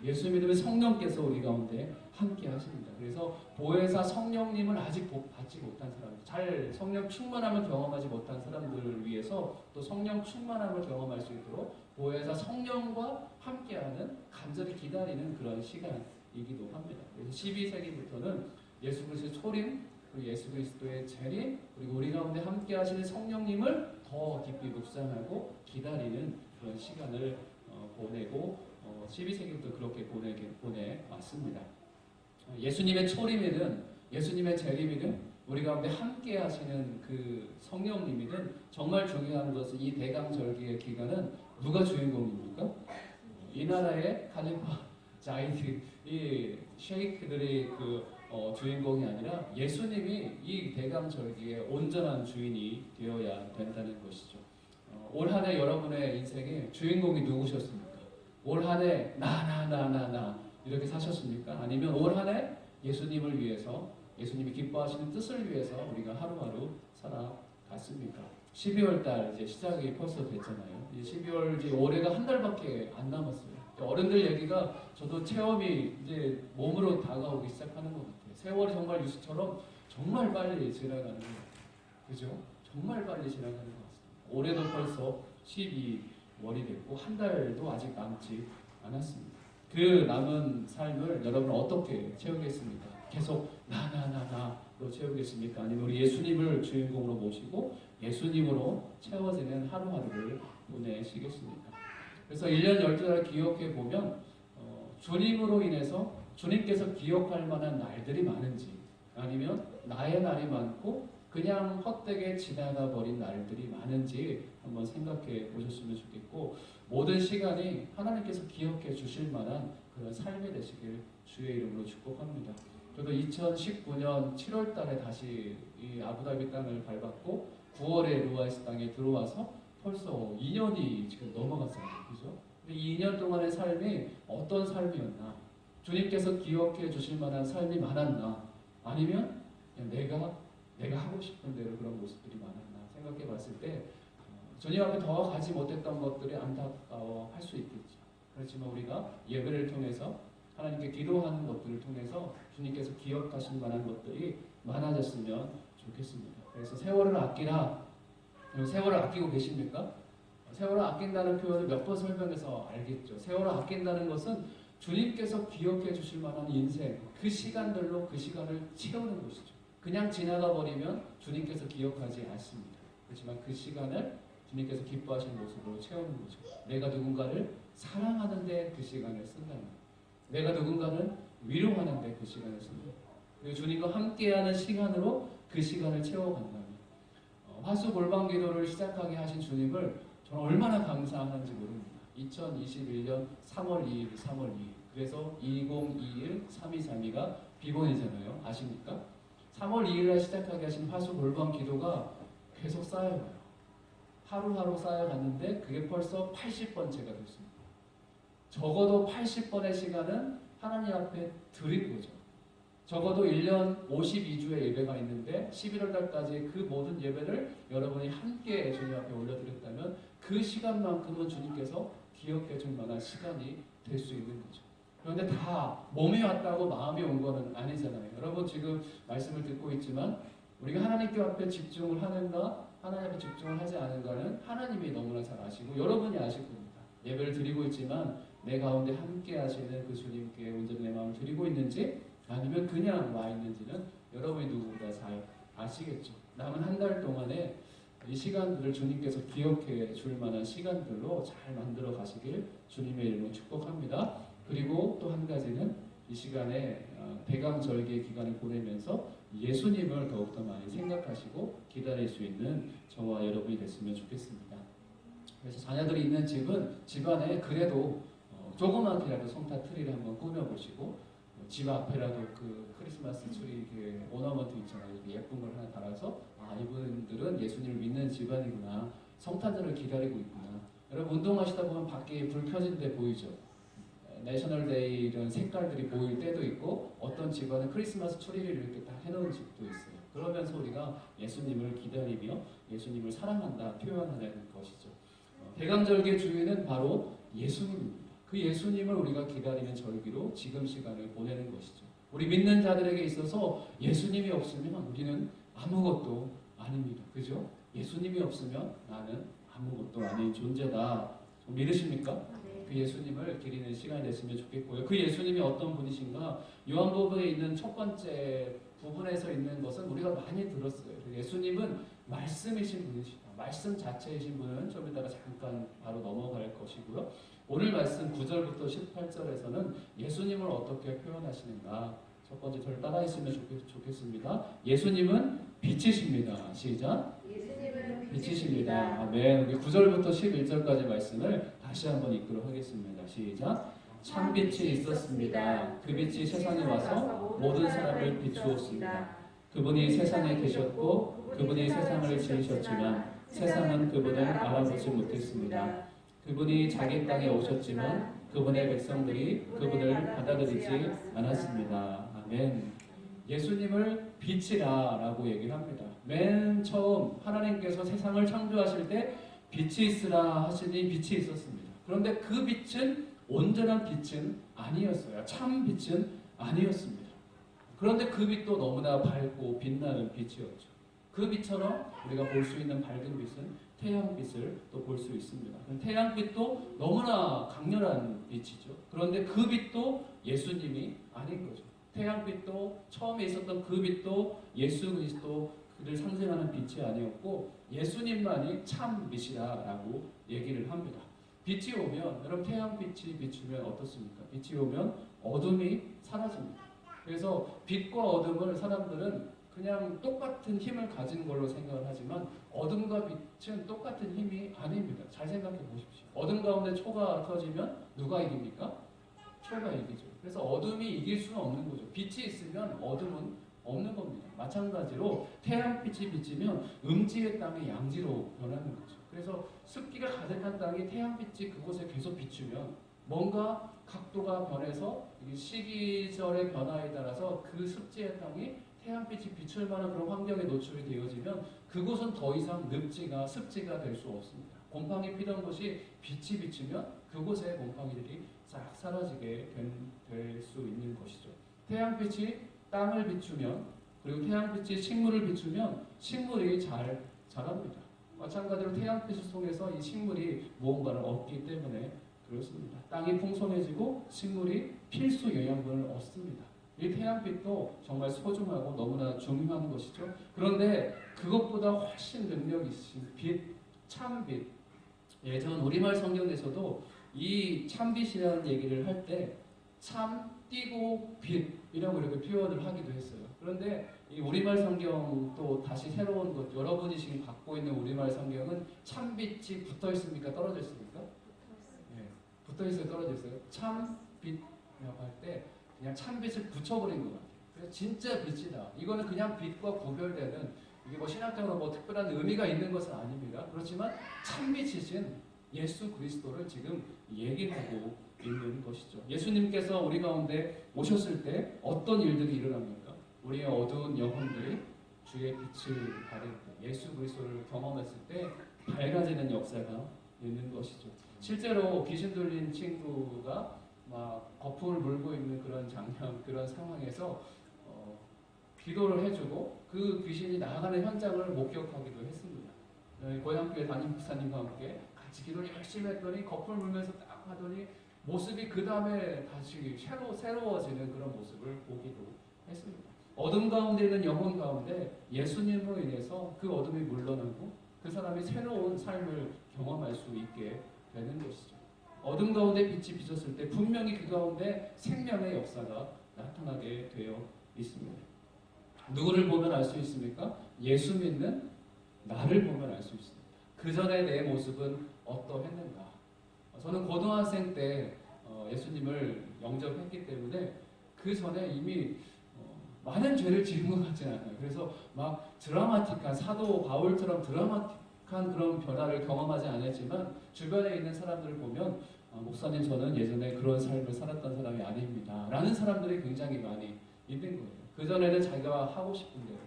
예수 믿으면 성령께서 우리 가운데 함께 하십니다. 그래서 보혜사 성령님을 아직 받지 못한 사람들, 잘 성령 충만함을 경험하지 못한 사람들을 위해서 또 성령 충만함을 경험할 수 있도록 보혜사 성령과 함께하는 간절히 기다리는 그런 시간이기도 합니다. 그래서 12세기부터는 예수 그리스도의 초림, 그리고 예수 그리스도의 재림, 그리고 우리 가운데 함께하시는 성령님을 더 깊이 묵상하고 기다리는 그런 시간을 보내고 12세기부터 그렇게 보내왔습니다. 예수님의 초림이든 예수님의 재림이든 우리 가운데 함께 하시는 그 성령님이든 정말 중요한 것은 이 대강절기의 기간은 누가 주인공입니까? 이 나라의 칼리파 자이드, 이 셰이크들이 주인공이 아니라 예수님이 이 대강절기의 온전한 주인이 되어야 된다는 것이죠. 올 한 해 여러분의 인생에 주인공이 누구셨습니까? 올 한 해 나 이렇게 사셨습니까? 아니면 올 한 해 예수님을 위해서 예수님이 기뻐하시는 뜻을 위해서 우리가 하루하루 살아갔습니까? 12월 달 이제 시작이 벌써 됐잖아요. 이제 12월 이제 올해가 한 달밖에 안 남았어요. 어른들 얘기가 저도 체험이 이제 몸으로 다가오기 시작하는 것 같아요. 세월이 정말 뉴스처럼 정말 빨리 지나가는 것 같아요. 그죠? 정말 빨리 지나가는 것 같습니다. 올해도 벌써 12월이 됐고 한 달도 아직 남지 않았습니다. 그 남은 삶을 여러분은 어떻게 채우겠습니까? 계속 나로 채우겠습니까? 아니면 우리 예수님을 주인공으로 모시고 예수님으로 채워지는 하루하루를 보내시겠습니까? 그래서 1년 12달 기억해 보면 주님으로 인해서 주님께서 기억할 만한 날들이 많은지 아니면 나의 날이 많고 그냥 헛되게 지나가 버린 날들이 많은지 한번 생각해 보셨으면 좋겠고 모든 시간이 하나님께서 기억해 주실 만한 그런 삶이 되시길 주의 이름으로 축복합니다. 저도 2019년 7월 달에 다시 이 아부다비 땅을 밟았고 9월에 루아이스 땅에 들어와서 벌써 2년이 지금 넘어갔어요. 그죠? 근데 2년 동안의 삶이 어떤 삶이었나? 주님께서 기억해 주실 만한 삶이 많았나? 아니면 그냥 내가 하고 싶은 대로 그런 모습들이 많았나? 생각해 봤을 때 주님 앞에 더 가지 못했던 것들이 안타까워할 수 있겠죠. 그렇지만 우리가 예배를 통해서 하나님께 기도하는 것들을 통해서 주님께서 기억하실 만한 것들이 많아졌으면 좋겠습니다. 그래서 세월을 아끼라. 세월을 아끼고 계십니까? 세월을 아낀다는 표현을 몇 번 설명해서 알겠죠. 세월을 아낀다는 것은 주님께서 기억해 주실 만한 인생, 그 시간들로 그 시간을 채우는 것이죠. 그냥 지나가 버리면 주님께서 기억하지 않습니다. 그렇지만 그 시간을 주님께서 기뻐하시는 모습으로 채우는 거죠. 내가 누군가를 사랑하는데 그 시간을 쓴다는 것. 내가 누군가를 위로하는데 그 시간을 쓴다. 그리고 주님과 함께하는 시간으로 그 시간을 채워간다면 화수 골방 기도를 시작하게 하신 주님을 저는 얼마나 감사하는지 모릅니다. 2021년 3월 2일, 3월 2일. 그래서 2021, 3232가 비번이잖아요. 아십니까? 3월 2일에 시작하게 하신 화수 골방 기도가 계속 쌓여가요. 하루하루 쌓여갔는데 그게 벌써 80번째가 됐습니다. 적어도 80번의 시간은 하나님 앞에 드린 거죠. 적어도 1년 52주의 예배가 있는데 11월 달까지 그 모든 예배를 여러분이 함께 주님 앞에 올려드렸다면 그 시간만큼은 주님께서 기억해 줄 만한 시간이 될 수 있는 거죠. 그런데 다 몸이 왔다고 마음이 온 거는 아니잖아요. 여러분 지금 말씀을 듣고 있지만 우리가 하나님께 앞에 집중을 하는가 하나님 앞에 집중을 하지 않은가는 하나님이 너무나 잘 아시고 여러분이 아실 겁니다. 예배를 드리고 있지만 내 가운데 함께 하시는 그 주님께 온전히 내 마음을 드리고 있는지 아니면 그냥 와 있는지는 여러분이 누구보다 잘 아시겠죠. 남은 한 달 동안에 이 시간들을 주님께서 기억해 줄 만한 시간들로 잘 만들어 가시길 주님의 이름으로 축복합니다. 그리고 또 한 가지는 이 시간에 대강절개 기간을 보내면서 예수님을 더욱더 많이 생각하시고 기다릴 수 있는 저와 여러분이 됐으면 좋겠습니다. 그래서 자녀들이 있는 집안에 그래도 조그맣게라도 성탄 트리를 한번 꾸며보시고 집 앞에라도 그 크리스마스 트리 그 오너먼트 있잖아요. 예쁜 걸 하나 달아서 이분들은 예수님을 믿는 집안이구나. 성탄절을 기다리고 있구나. 여러분 운동하시다 보면 밖에 불 켜진 데 보이죠. 내셔널데이 이런 색깔들이 보일 때도 있고 어떤 집안은 크리스마스 트리를 이렇게 딱 해놓은 집도 있어요. 그러면서 우리가 예수님을 기다리며 예수님을 사랑한다 표현하는 것이죠. 대강절개 주일은 바로 예수님입니다. 그 예수님을 우리가 기다리는 절기로 지금 시간을 보내는 것이죠. 우리 믿는 자들에게 있어서 예수님이 없으면 우리는 아무것도 아닙니다. 그죠? 예수님이 없으면 나는 아무것도 아닌 존재다. 믿으십니까? 그 예수님을 기리는 시간이 됐으면 좋겠고요. 그 예수님이 어떤 분이신가? 요한복음에 있는 첫 번째 부분에서 있는 것은 우리가 많이 들었어요. 예수님은 말씀이신 분이시다. 말씀 자체이신 분은 좀 이따가 잠깐 바로 넘어갈 것이고요. 오늘 말씀 9절부터 18절에서는 예수님을 어떻게 표현하시는가? 첫 번째 저를 따라했으면 좋겠습니다. 예수님은 빛이십니다. 시작. 예수님은 빛이십니다. 아멘. 우리 9절부터 11절까지 말씀을 다시 한번 읽도록 하겠습니다. 시작. 참 빛이 있었습니다. 그 빛이 세상에 와서 모든 사람을 비추었습니다. 그분이 세상에 계셨고 그분이 세상을 지으셨지만 세상은 그분을 알아보지 못했습니다. 그분이 자기 땅에 오셨지만 그분의 백성들이 그분을 받아들이지 않았습니다. 아멘. 예수님을 빛이라라고 얘기를 합니다. 맨 처음 하나님께서 세상을 창조하실 때 빛이 있으라 하시니 빛이 있었습니다. 그런데 그 빛은 온전한 빛은 아니었어요. 참 빛은 아니었습니다. 그런데 그 빛도 너무나 밝고 빛나는 빛이었죠. 그 빛처럼 우리가 볼 수 있는 밝은 빛은 태양빛을 또 볼 수 있습니다. 태양빛도 너무나 강렬한 빛이죠. 그런데 그 빛도 예수님이 아닌 거죠. 태양빛도 처음에 있었던 그 빛도 예수 그리스도 그를 상징하는 빛이 아니었고 예수님만이 참 빛이라고 얘기를 합니다. 빛이 오면 여러분 태양빛이 비추면 어떻습니까? 빛이 오면 어둠이 사라집니다. 그래서 빛과 어둠을 사람들은 그냥 똑같은 힘을 가진 걸로 생각을 하지만 어둠과 빛은 똑같은 힘이 아닙니다. 잘 생각해 보십시오. 어둠 가운데 초가 터지면 누가 이깁니까? 초가 이기죠. 그래서 어둠이 이길 수는 없는 거죠. 빛이 있으면 어둠은 없는 겁니다. 마찬가지로 태양빛이 비치면 음지의 땅이 양지로 변하는 거죠. 그래서 습기가 가득한 땅이 태양빛이 그곳에 계속 비추면 뭔가 각도가 변해서 시기절의 변화에 따라서 그 습지의 땅이 태양빛이 비출 만한 그런 환경에 노출이 되어지면 그곳은 더 이상 늪지가 습지가 될 수 없습니다. 곰팡이 피던 곳이 빛이 비치면 그곳에 곰팡이들이 싹 사라지게 될 수 있는 것이죠. 태양빛이 땅을 비추면 그리고 태양빛이 식물을 비추면 식물이 잘 자랍니다. 마찬가지로 태양빛을 통해서 이 식물이 무언가를 얻기 때문에 그렇습니다. 땅이 풍성해지고 식물이 필수 영양분을 얻습니다. 이 태양빛도 정말 소중하고 너무나 중요한 것이죠. 그런데 그것보다 훨씬 능력 있으신 빛, 참빛. 예전 우리말 성경에서도 이 참빛이라는 얘기를 할 때 참, 띄고 빛이라고 이렇게 표현을 하기도 했어요. 그런데 이 우리말 성경 또 다시 새로운 것, 여러분이 지금 갖고 있는 우리말 성경은 참빛이 붙어 있습니까? 떨어져 있습니까? 네, 붙어 있어요, 떨어져 있어요. 참빛이라고 할 때 그냥 참빛을 붙여버린 것 같아요. 그래서 진짜 빛이다. 이거는 그냥 빛과 구별되는 이게 뭐 신학적으로 뭐 특별한 의미가 있는 것은 아닙니다. 그렇지만 참빛이신 예수 그리스도를 지금 얘기하고 있는 것이죠. 예수님께서 우리 가운데 오셨을 때 어떤 일들이 일어납니까? 우리의 어두운 영혼들이 주의 빛을 발할 때, 예수 그리스도를 경험했을 때 밝아지는 역사가 있는 것이죠. 실제로 귀신 들린 친구가 막 거품을 물고 있는 그런 장면, 그런 상황에서 기도를 해주고 그 귀신이 나아가는 현장을 목격하기도 했습니다. 고향교회 담임 목사님과 함께 같이 기도를 열심히 했더니 거품을 물면서 딱 하더니 모습이 그 다음에 다시 새로워지는 그런 모습을 보기도 했습니다. 어둠 가운데 있는 영혼 가운데 예수님으로 인해서 그 어둠이 물러나고 그 사람이 새로운 삶을 경험할 수 있게 되는 것이죠. 어둠 가운데 빛이 비쳤을 때 분명히 그 가운데 생명의 역사가 나타나게 되어 있습니다. 누구를 보면 알 수 있습니까? 예수 믿는 나를 보면 알 수 있습니다. 그 전에 내 모습은 어떠했는가? 저는 고등학생 때 예수님을 영접했기 때문에 그 전에 이미 많은 죄를 지은 것 같지는 않아요. 그래서 막 드라마틱한 사도 바울처럼 드라마틱한 그런 변화를 경험하지 않았지만 주변에 있는 사람들을 보면 목사님 저는 예전에 그런 삶을 살았던 사람이 아닙니다 라는 사람들이 굉장히 많이 있는 거예요. 그전에는 자기가 하고 싶은 대로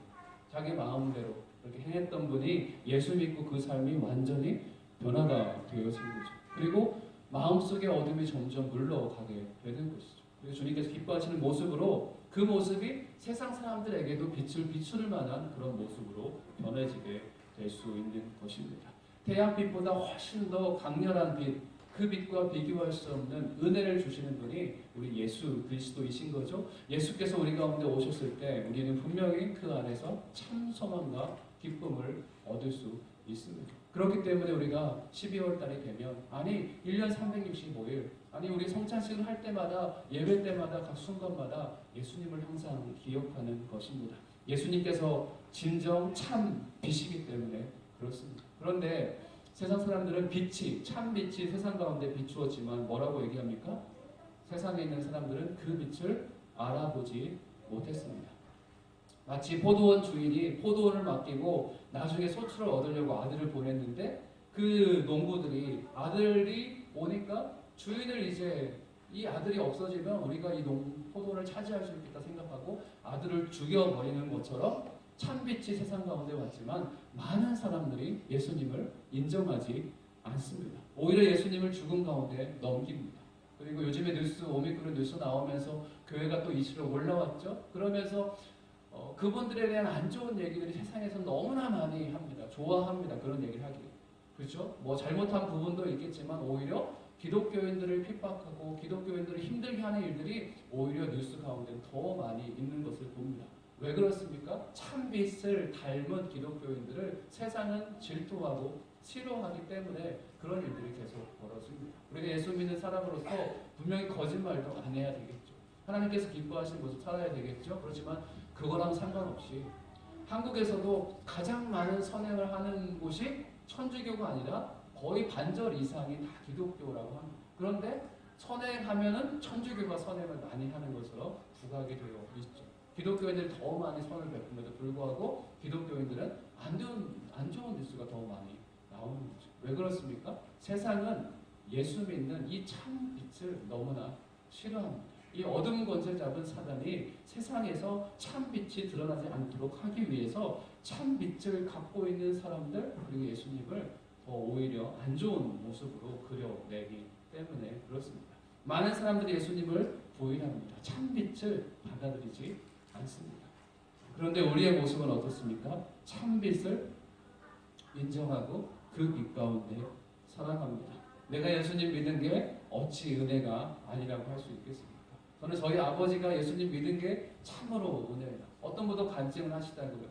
자기 마음대로 그렇게 행했던 분이 예수 믿고 그 삶이 완전히 변화가 되어진 거죠. 그리고 마음속의 어둠이 점점 물러가게 되는 것이죠. 그래서 주님께서 기뻐하시는 모습으로 그 모습이 세상 사람들에게도 빛을 비출 만한 그런 모습으로 변해지게 될 수 있는 것입니다. 태양빛보다 훨씬 더 강렬한 빛, 그 빛과 비교할 수 없는 은혜를 주시는 분이 우리 예수 그리스도이신 거죠. 예수께서 우리 가운데 오셨을 때 우리는 분명히 그 안에서 참 소망과 기쁨을 얻을 수 있습니다. 그렇기 때문에 우리가 12월 달이 되면 1년 365일 우리 성찬식을 할 때마다 예배 때마다 각 순간마다 예수님을 항상 기억하는 것입니다. 예수님께서 진정 참 빛이기 때문에 그렇습니다. 그런데 세상 사람들은 참 빛이 세상 가운데 비추었지만 뭐라고 얘기합니까? 세상에 있는 사람들은 그 빛을 알아보지 못했습니다. 마치 포도원 주인이 포도원을 맡기고 나중에 소출을 얻으려고 아들을 보냈는데 그 농부들이 아들이 오니까 주인을 이제 이 아들이 없어지면 우리가 이 포도원을 차지할 수 있겠다 생각하고 아들을 죽여버리는 것처럼 참빛이 세상 가운데 왔지만 많은 사람들이 예수님을 인정하지 않습니다. 오히려 예수님을 죽음 가운데 넘깁니다. 그리고 요즘에 오미크론 뉴스 나오면서 교회가 또 이슈로 올라왔죠. 그러면서 그분들에 대한 안 좋은 얘기들이 세상에서 너무나 많이 합니다. 좋아합니다. 그런 얘기를 하기. 그렇죠? 뭐 잘못한 부분도 있겠지만 오히려 기독교인들을 핍박하고 기독교인들을 힘들게 하는 일들이 오히려 뉴스 가운데 더 많이 있는 것을 봅니다. 왜 그렇습니까? 참빛을 닮은 기독교인들을 세상은 질투하고 싫어하기 때문에 그런 일들이 계속 벌어집니다. 우리가 예수 믿는 사람으로서 분명히 거짓말도 안 해야 되겠죠. 하나님께서 기뻐하시는 모습 살아야 되겠죠. 그렇지만 그거랑 상관없이 한국에서도 가장 많은 선행을 하는 곳이 천주교가 아니라 거의 반절 이상이 다 기독교라고 합니다. 그런데 선행하면은 천주교가 선행을 많이 하는 것으로 부각이 되어 있죠. 기독교인들이 더 많이 선을 베품에도 불구하고 기독교인들은 안 좋은 뉴스가 더 많이 나오는 거죠. 왜 그렇습니까? 세상은 예수 믿는 이 참 빛을 너무나 싫어합니다. 이 어둠 권세 잡은 사단이 세상에서 참 빛이 드러나지 않도록 하기 위해서 참 빛을 갖고 있는 사람들 그리고 예수님을 더 오히려 안 좋은 모습으로 그려내기 때문에 그렇습니다. 많은 사람들이 예수님을 부인합니다. 참 빛을 받아들이지 않습니다. 그런데 우리의 모습은 어떻습니까? 참 빛을 인정하고 그 빛 가운데 살아갑니다. 내가 예수님 믿는 게 어찌 은혜가 아니라고 할 수 있겠습니까? 저는 저희 아버지가 예수님 믿은 게 참으로 은혜다. 어떤 분도 간증을 하시더라고요.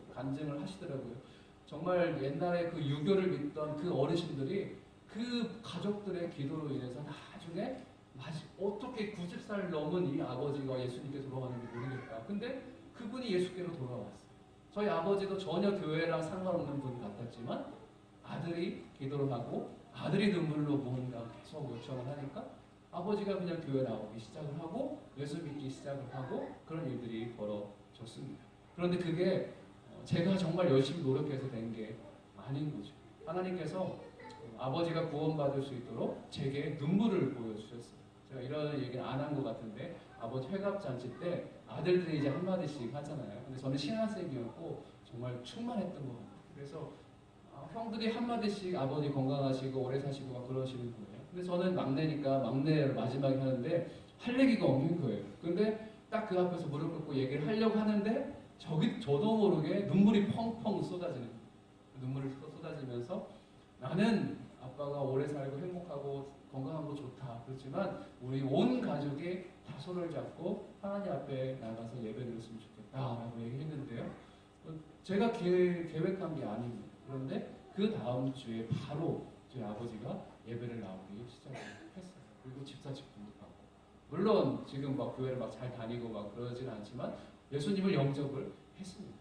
정말 옛날에 그 유교를 믿던 그 어르신들이 그 가족들의 기도로 인해서 나중에 어떻게 90살 넘은 이 아버지가 예수님께 돌아가는지 모르겠다. 근데 그분이 예수께로 돌아왔어요. 저희 아버지도 전혀 교회랑 상관없는 분 같았지만 아들이 기도를 하고 아들이 눈물로 뭔가 계속 요청을 하니까 아버지가 그냥 교회 나오기 시작을 하고 예수 믿기 시작을 하고 그런 일들이 벌어졌습니다. 그런데 그게 제가 정말 열심히 노력해서 된 게 아닌 거죠. 하나님께서 아버지가 구원받을 수 있도록 제게 눈물을 보여주셨어요. 제가 이런 얘기는 안 한 것 같은데 아버지 회갑잔치 때 아들들이 이제 한마디씩 하잖아요. 근데 저는 신학생이었고 정말 충만했던 것 같아요. 그래서 형들이 한마디씩 아버지 건강하시고 오래 사시고 막 그러시는 거예요. 근데 저는 막내니까 막내를 마지막에 하는데 할 얘기가 없는 거예요. 근데 딱 그 앞에서 무릎 꿇고 얘기를 하려고 하는데 저도 모르게 눈물이 펑펑 쏟아지는 거예요. 눈물이 쏟아지면서 나는 아빠가 오래 살고 행복하고 건강한 거 좋다. 그렇지만 우리 온 가족이 다 손을 잡고 하나님 앞에 나가서 예배드렸으면 좋겠다라고 얘기했는데요. 제가 계획한 게 아닙니다. 그런데 그 다음 주에 바로 저희 아버지가 예배를 나오기 시작했어요. 그리고 집사 직분도 받고. 물론 지금 막 교회를 막 잘 다니고 막 그러지는 않지만 예수님을 영접을 했습니다.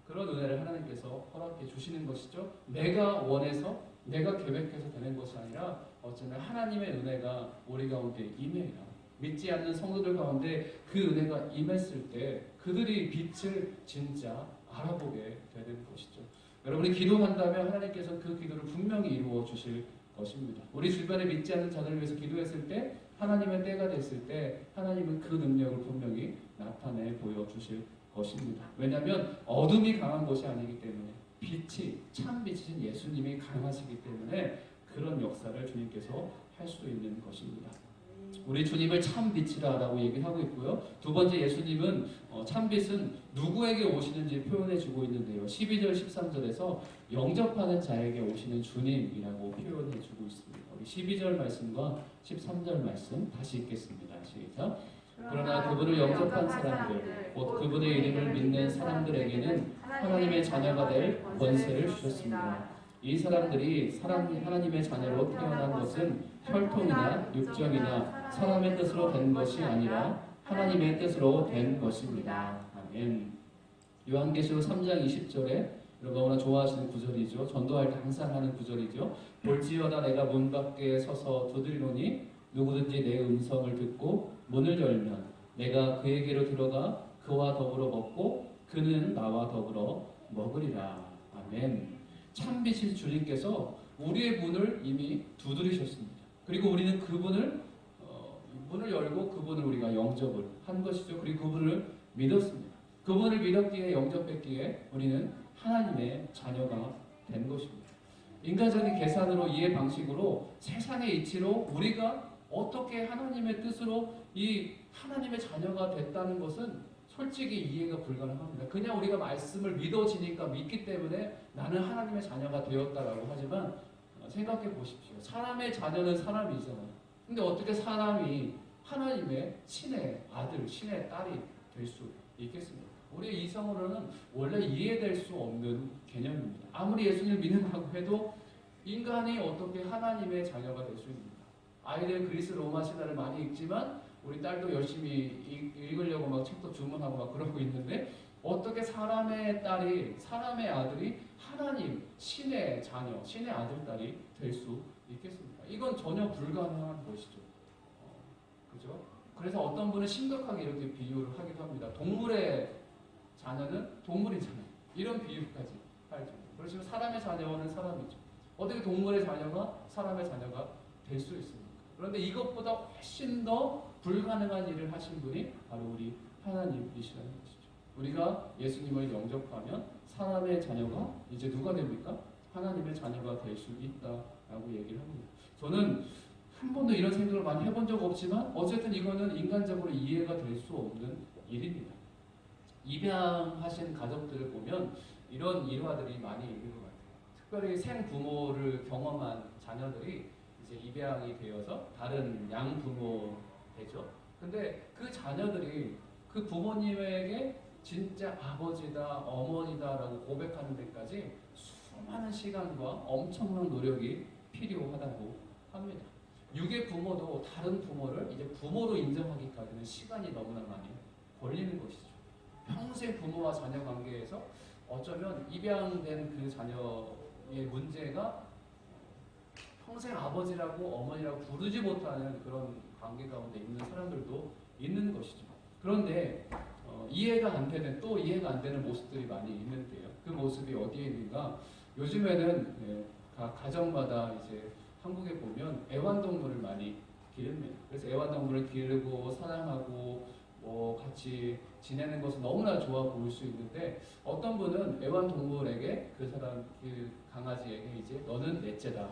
그런 은혜를 하나님께서 허락해 주시는 것이죠. 내가 원해서 내가 계획해서 되는 것이 아니라 어쩌면 하나님의 은혜가 우리 가운데 임해야 믿지 않는 성도들 가운데 그 은혜가 임했을 때 그들이 빛을 진짜 알아보게 되는 것이죠. 여러분이 기도한다면 하나님께서 그 기도를 분명히 이루어 주실 것입니다. 우리 주변에 믿지 않는 자들을 위해서 기도했을 때 하나님의 때가 됐을 때 하나님은 그 능력을 분명히 나타내 보여주실 것입니다. 왜냐하면 어둠이 강한 것이 아니기 때문에 빛이 참 빛이신 예수님이 강하시기 때문에 그런 역사를 주님께서 할 수 있는 것입니다. 우리 주님을 참 빛이라고 얘기하고 있고요. 두 번째 예수님은 참 빛은 누구에게 오시는지 표현해 주고 있는데요. 12절 13절에서 영접하는 자에게 오시는 주님이라고 표현해 주고 있습니다. 우리 12절 말씀과 13절 말씀 다시 읽겠습니다. 시작. 그러나 그분을 영접한 사람들, 곧 그분의 이름을 믿는 사람들에게는 하나님의 자녀가 될 권세를 주셨습니다. 이 사람들이 하나님의 자녀로 태어난 것은 혈통이나 육정이나 사람의 뜻으로 된 것이 아니라 하나님의 뜻으로 된 것입니다. 아멘. 요한계시록 3장 20절에 너무나 좋아하시는 구절이죠. 전도할 때 항상 하는 구절이죠. 볼지어다 내가 문 밖에 서서 두드리노니 누구든지 내 음성을 듣고 문을 열면 내가 그에게로 들어가 그와 더불어 먹고 그는 나와 더불어 먹으리라. 아멘. 참빛인 주님께서 우리의 문을 이미 두드리셨습니다. 그리고 우리는 그분을 문을 열고 그분을 우리가 영접을 한 것이죠. 그리고 그분을 믿었습니다. 그분을 믿었기에 영접했기에 우리는 하나님의 자녀가 된 것입니다. 인간적인 계산으로 이해 방식으로 세상의 이치로 우리가 어떻게 하나님의 뜻으로 이 하나님의 자녀가 됐다는 것은 솔직히 이해가 불가능합니다. 그냥 우리가 말씀을 믿어지니까 믿기 때문에 나는 하나님의 자녀가 되었다라고 하지만 생각해 보십시오. 사람의 자녀는 사람이잖아요. 근데 어떻게 사람이 하나님의 신의 아들, 신의 딸이 될 수 있겠습니까? 우리 이성으로는 원래 이해될 수 없는 개념입니다. 아무리 예수님을 믿는다고 해도 인간이 어떻게 하나님의 자녀가 될 수 있습니까? 아이들 그리스 로마 신화를 많이 읽지만 우리 딸도 열심히 읽으려고 막 책도 주문하고 막 그러고 있는데 어떻게 사람의 딸이 사람의 아들이 하나님 신의 자녀 신의 아들 딸이 될 수 있겠습니까? 이건 전혀 불가능한 것이죠. 그죠? 그래서 어떤 분은 심각하게 이렇게 비유를 하기도 합니다. 동물의 자녀는 동물이잖아요. 이런 비유까지 할 정도. 그렇지만 사람의 자녀는 사람이죠. 어떻게 동물의 자녀가 사람의 자녀가 될 수 있습니까? 그런데 이것보다 훨씬 더 불가능한 일을 하신 분이 바로 우리 하나님이시라는 것이죠. 우리가 예수님을 영접하면 사람의 자녀가 이제 누가 됩니까? 하나님의 자녀가 될 수 있다라고 얘기를 합니다. 저는 한 번도 이런 생각을 많이 해본 적 없지만 어쨌든 이거는 인간적으로 이해가 될 수 없는 일입니다. 입양하신 가족들을 보면 이런 일화들이 많이 있는 것 같아요. 특별히 생부모를 경험한 자녀들이 이제 입양이 되어서 다른 양부모 되죠. 근데 그 자녀들이 그 부모님에게 진짜 아버지다, 어머니다라고 고백하는 데까지 수많은 시간과 엄청난 노력이 필요하다고 합니다. 육의 부모도 다른 부모를 이제 부모로 인정하기까지는 시간이 너무나 많이 걸리는 것이죠. 평생 부모와 자녀 관계에서 어쩌면 입양된 그 자녀의 문제가 평생 아버지라고 어머니라고 부르지 못하는 그런 관계 가운데 있는 사람들도 있는 것이죠. 그런데 이해가 안 되는 모습들이 많이 있는데요. 그 모습이 어디에 있는가? 요즘에는 각 가정마다 이제 한국에 보면 애완동물을 많이 기릅니다. 그래서 애완동물을 기르고 사랑하고 같이 지내는 것은 너무나 좋아 보일 수 있는데 어떤 분은 애완동물에게 그 강아지에게 이제 너는 넷째다.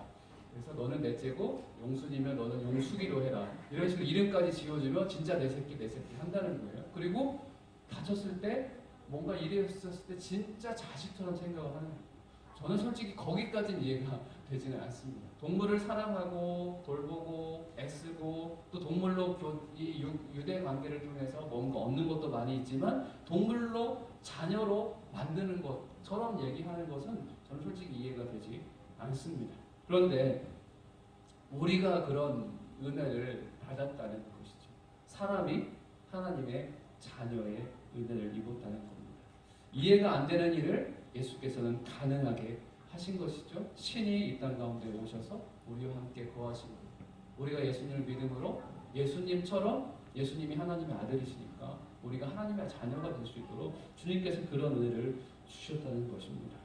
그래서 너는 넷째고 용순이면 너는 용숙이로 해라. 이런 식으로 이름까지 지어주면 진짜 내 새끼 한다는 거예요. 그리고 다쳤을 때 뭔가 일이 있었을 때 진짜 자식처럼 생각을 하는 거예요. 저는 솔직히 거기까지는 이해가 되지는 않습니다. 동물을 사랑하고 돌보고 애쓰고 또 동물로 이 유대 관계를 통해서 뭔가 얻는 것도 많이 있지만 동물로 자녀로 만드는 것처럼 얘기하는 것은 저는 솔직히 이해가 되지 않습니다. 그런데 우리가 그런 은혜를 받았다는 것이죠. 사람이 하나님의 자녀의 은혜를 입었다는 겁니다. 이해가 안 되는 일을 예수께서는 가능하게 하신 것이죠. 신이 이 땅 가운데 오셔서 우리와 함께 거하시고 우리가 예수님을 믿음으로 예수님처럼 예수님이 하나님의 아들이시니까 우리가 하나님의 자녀가 될 수 있도록 주님께서 그런 은혜를 주셨다는 것입니다.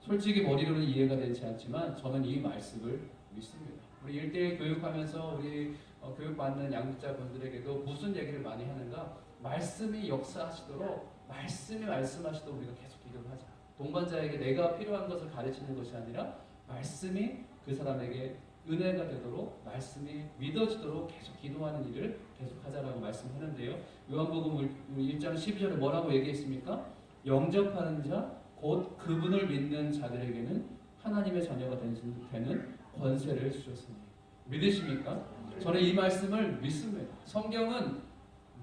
솔직히 머리로는 이해가 되지 않지만 저는 이 말씀을 믿습니다. 우리 1대1 교육하면서 우리 교육받는 양육자분들에게도 무슨 얘기를 많이 하는가? 말씀이 역사하시도록 말씀이 말씀하시도록 우리가 계속 기도를 하자. 동반자에게 내가 필요한 것을 가르치는 것이 아니라 말씀이 그 사람에게 은혜가 되도록 말씀이 믿어지도록 계속 기도하는 일을 계속하자라고 말씀하는데요. 요한복음 1장 12절에 뭐라고 얘기했습니까? 영접하는 자 곧 그분을 믿는 자들에게는 하나님의 자녀가 되는 권세를 주셨으니 믿으십니까? 저는 이 말씀을 믿습니다. 성경은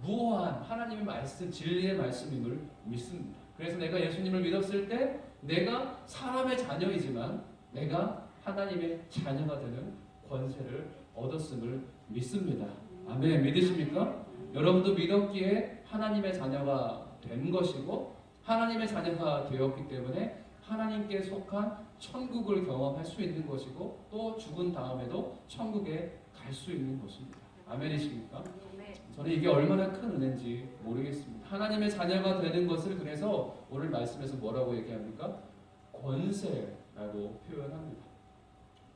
무한 하나님의 말씀, 진리의 말씀임을 믿습니다. 그래서 내가 예수님을 믿었을 때 내가 사람의 자녀이지만 내가 하나님의 자녀가 되는 권세를 얻었음을 믿습니다. 아멘. 믿으십니까? 여러분도 믿었기에 하나님의 자녀가 된 것이고 하나님의 자녀가 되었기 때문에 하나님께 속한 천국을 경험할 수 있는 것이고 또 죽은 다음에도 천국에 갈 수 있는 것입니다. 아멘이십니까? 저는 이게 얼마나 큰 은혜인지 모르겠습니다. 하나님의 자녀가 되는 것을 그래서 오늘 말씀에서 뭐라고 얘기합니까? 권세라고 표현합니다.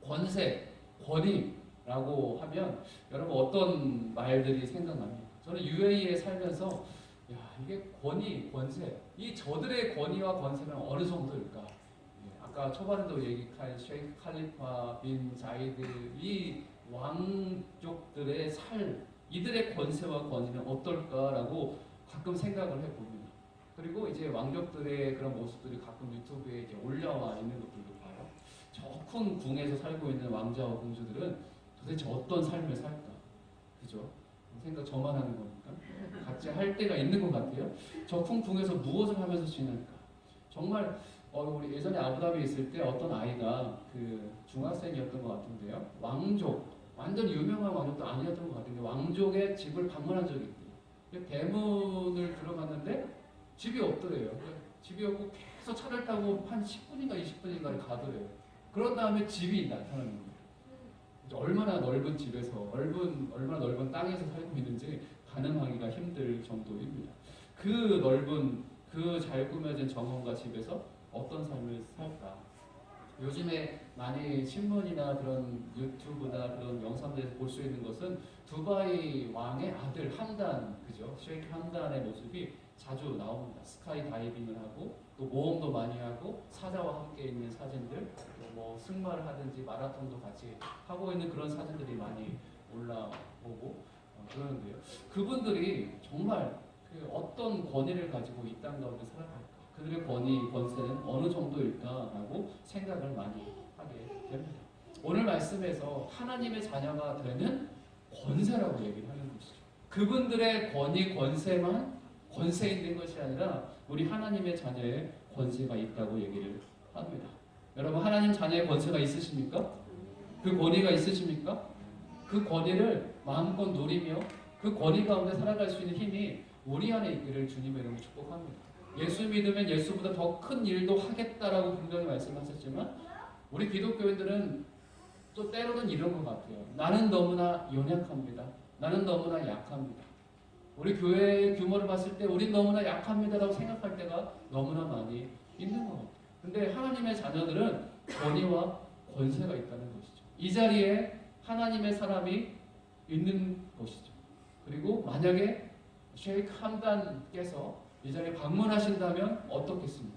권세, 권위라고 하면 여러분 어떤 말들이 생각납니까? 저는 UAE에 살면서 야, 이게 권위, 권세, 이 저들의 권위와 권세는 어느 정도일까? 아까 초반에도 얘기한 셰이크 칼리파 빈 자이드 이 왕족들의 이들의 권세와 권위는 어떨까라고 가끔 생각을 해봅니다. 그리고 이제 왕족들의 그런 모습들이 가끔 유튜브에 이제 올라와 있는 것들도 봐요. 저 큰 궁에서 살고 있는 왕자와 공주들은 도대체 어떤 삶을 살까? 그죠? 생각 저만 하는 겁니까? 각자 할 때가 있는 것 같아요. 저 큰 궁에서 무엇을 하면서 지낼까? 정말 우리 예전에 아부다비에 있을 때 어떤 아이가 그 중학생이었던 것 같은데요. 왕족, 완전 유명한 왕족도 아니었던 것 같은데 왕족의 집을 방문한 적이 있대요. 대문을 들어갔는데 집이 없더래요. 집이 없고 계속 차를 타고 한 10분인가 20분인가를 가더래요. 그런 다음에 집이 나타나는 거예요. 얼마나 넓은 집에서 얼마나 넓은 땅에서 살고 있는지 가늠하기가 힘들 정도입니다. 그 넓은 그 잘 꾸며진 정원과 집에서 어떤 삶을 살까? 요즘에 많이 신문이나 그런 유튜브나 그런 영상들에서 볼 수 있는 것은 두바이 왕의 아들 함단, 그죠? 셰이크 함단의 모습이 자주 나옵니다. 스카이 다이빙을 하고 또 모험도 많이 하고 사자와 함께 있는 사진들, 뭐 승마를 하든지 마라톤도 같이 하고 있는 그런 사진들이 많이 올라오고 그러는데요. 그분들이 정말 그 어떤 권위를 가지고 이 땅 가운데 살아갈까? 그들의 권위, 권세는 어느 정도일까라고 생각을 많이 하게 됩니다. 오늘 말씀에서 하나님의 자녀가 되는 권세라고 얘기를 하는 것이죠. 그분들의 권위, 권세만 권세 있는 것이 아니라 우리 하나님의 자녀의 권세가 있다고 얘기를 합니다. 여러분 하나님 자녀의 권세가 있으십니까? 그 권위가 있으십니까? 그 권위를 마음껏 누리며 그 권위 가운데 살아갈 수 있는 힘이 우리 안에 있기를 주님의 이름으로 축복합니다. 예수 믿으면 예수보다 더 큰 일도 하겠다라고 분명히 말씀하셨지만 우리 기독교인들은 또 때로는 이런 것 같아요. 나는 너무나 연약합니다. 나는 너무나 약합니다. 우리 교회의 규모를 봤을 때 우린 너무나 약합니다라고 생각할 때가 너무나 많이 있는 것 같아요. 근데 하나님의 자녀들은 권위와 권세가 있다는 것이죠. 이 자리에 하나님의 사람이 있는 것이죠. 그리고 만약에 셰이크 함단께서 이 자리에 방문하신다면 어떻겠습니까?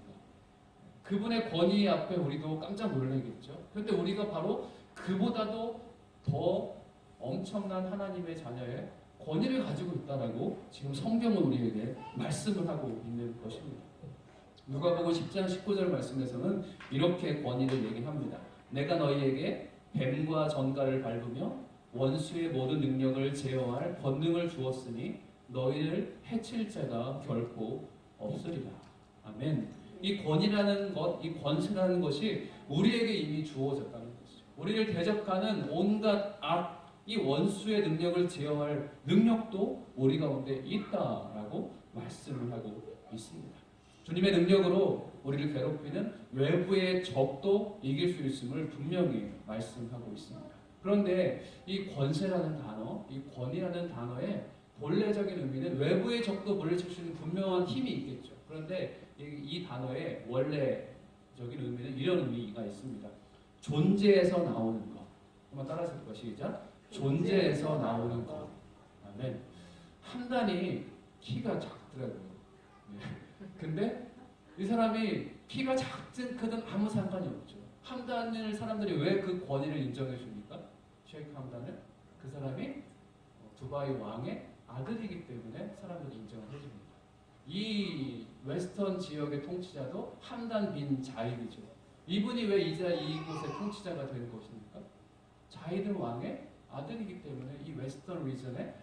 그분의 권위 앞에 우리도 깜짝 놀라겠죠. 그런데 우리가 바로 그보다도 더 엄청난 하나님의 자녀의 권위를 가지고 있다라고 지금 성경은 우리에게 말씀을 하고 있는 것입니다. 누가복음 10장 19절 말씀에서는 이렇게 권위를 얘기합니다. 내가 너희에게 뱀과 전갈을 밟으며 원수의 모든 능력을 제어할 권능을 주었으니 너희를 해칠 자가 결코 없으리라. 아멘. 이 권위라는 것, 이 권세라는 것이 우리에게 이미 주어졌다는 것이죠. 우리를 대적하는 온갖 악, 이 원수의 능력을 제어할 능력도 우리 가운데 있다라고 말씀을 하고 있습니다. 주님의 능력으로 우리를 괴롭히는 외부의 적도 이길 수 있음을 분명히 말씀하고 있습니다. 그런데 이 권세라는 단어, 이 권위라는 단어의 본래적인 의미는 외부의 적도 물리칠 수 있는 분명한 힘이 있겠죠. 그런데 이 단어의 원래적인 의미는 이런 의미가 있습니다. 존재에서 나오는 것. 한번 따라서 볼까요? 시작. 존재에서 나오는 것. 아멘. 함단이 키가 작더라고요. 네. 근데 이 사람이 키가 작든 크든 아무 상관이 없죠. 함단을 사람들이 왜 그 권위를 인정해 줍니까? 셰이크 함단을? 그 사람이 두바이 왕의 아들이기 때문에 사람들이 인정을 해줍니다. 이 웨스턴 지역의 통치자도 함단 빈 자이드죠. 이분이 왜 이곳의 통치자가 된 것입니까? 자이드 왕의 아들이기 때문에 이 웨스턴 리전의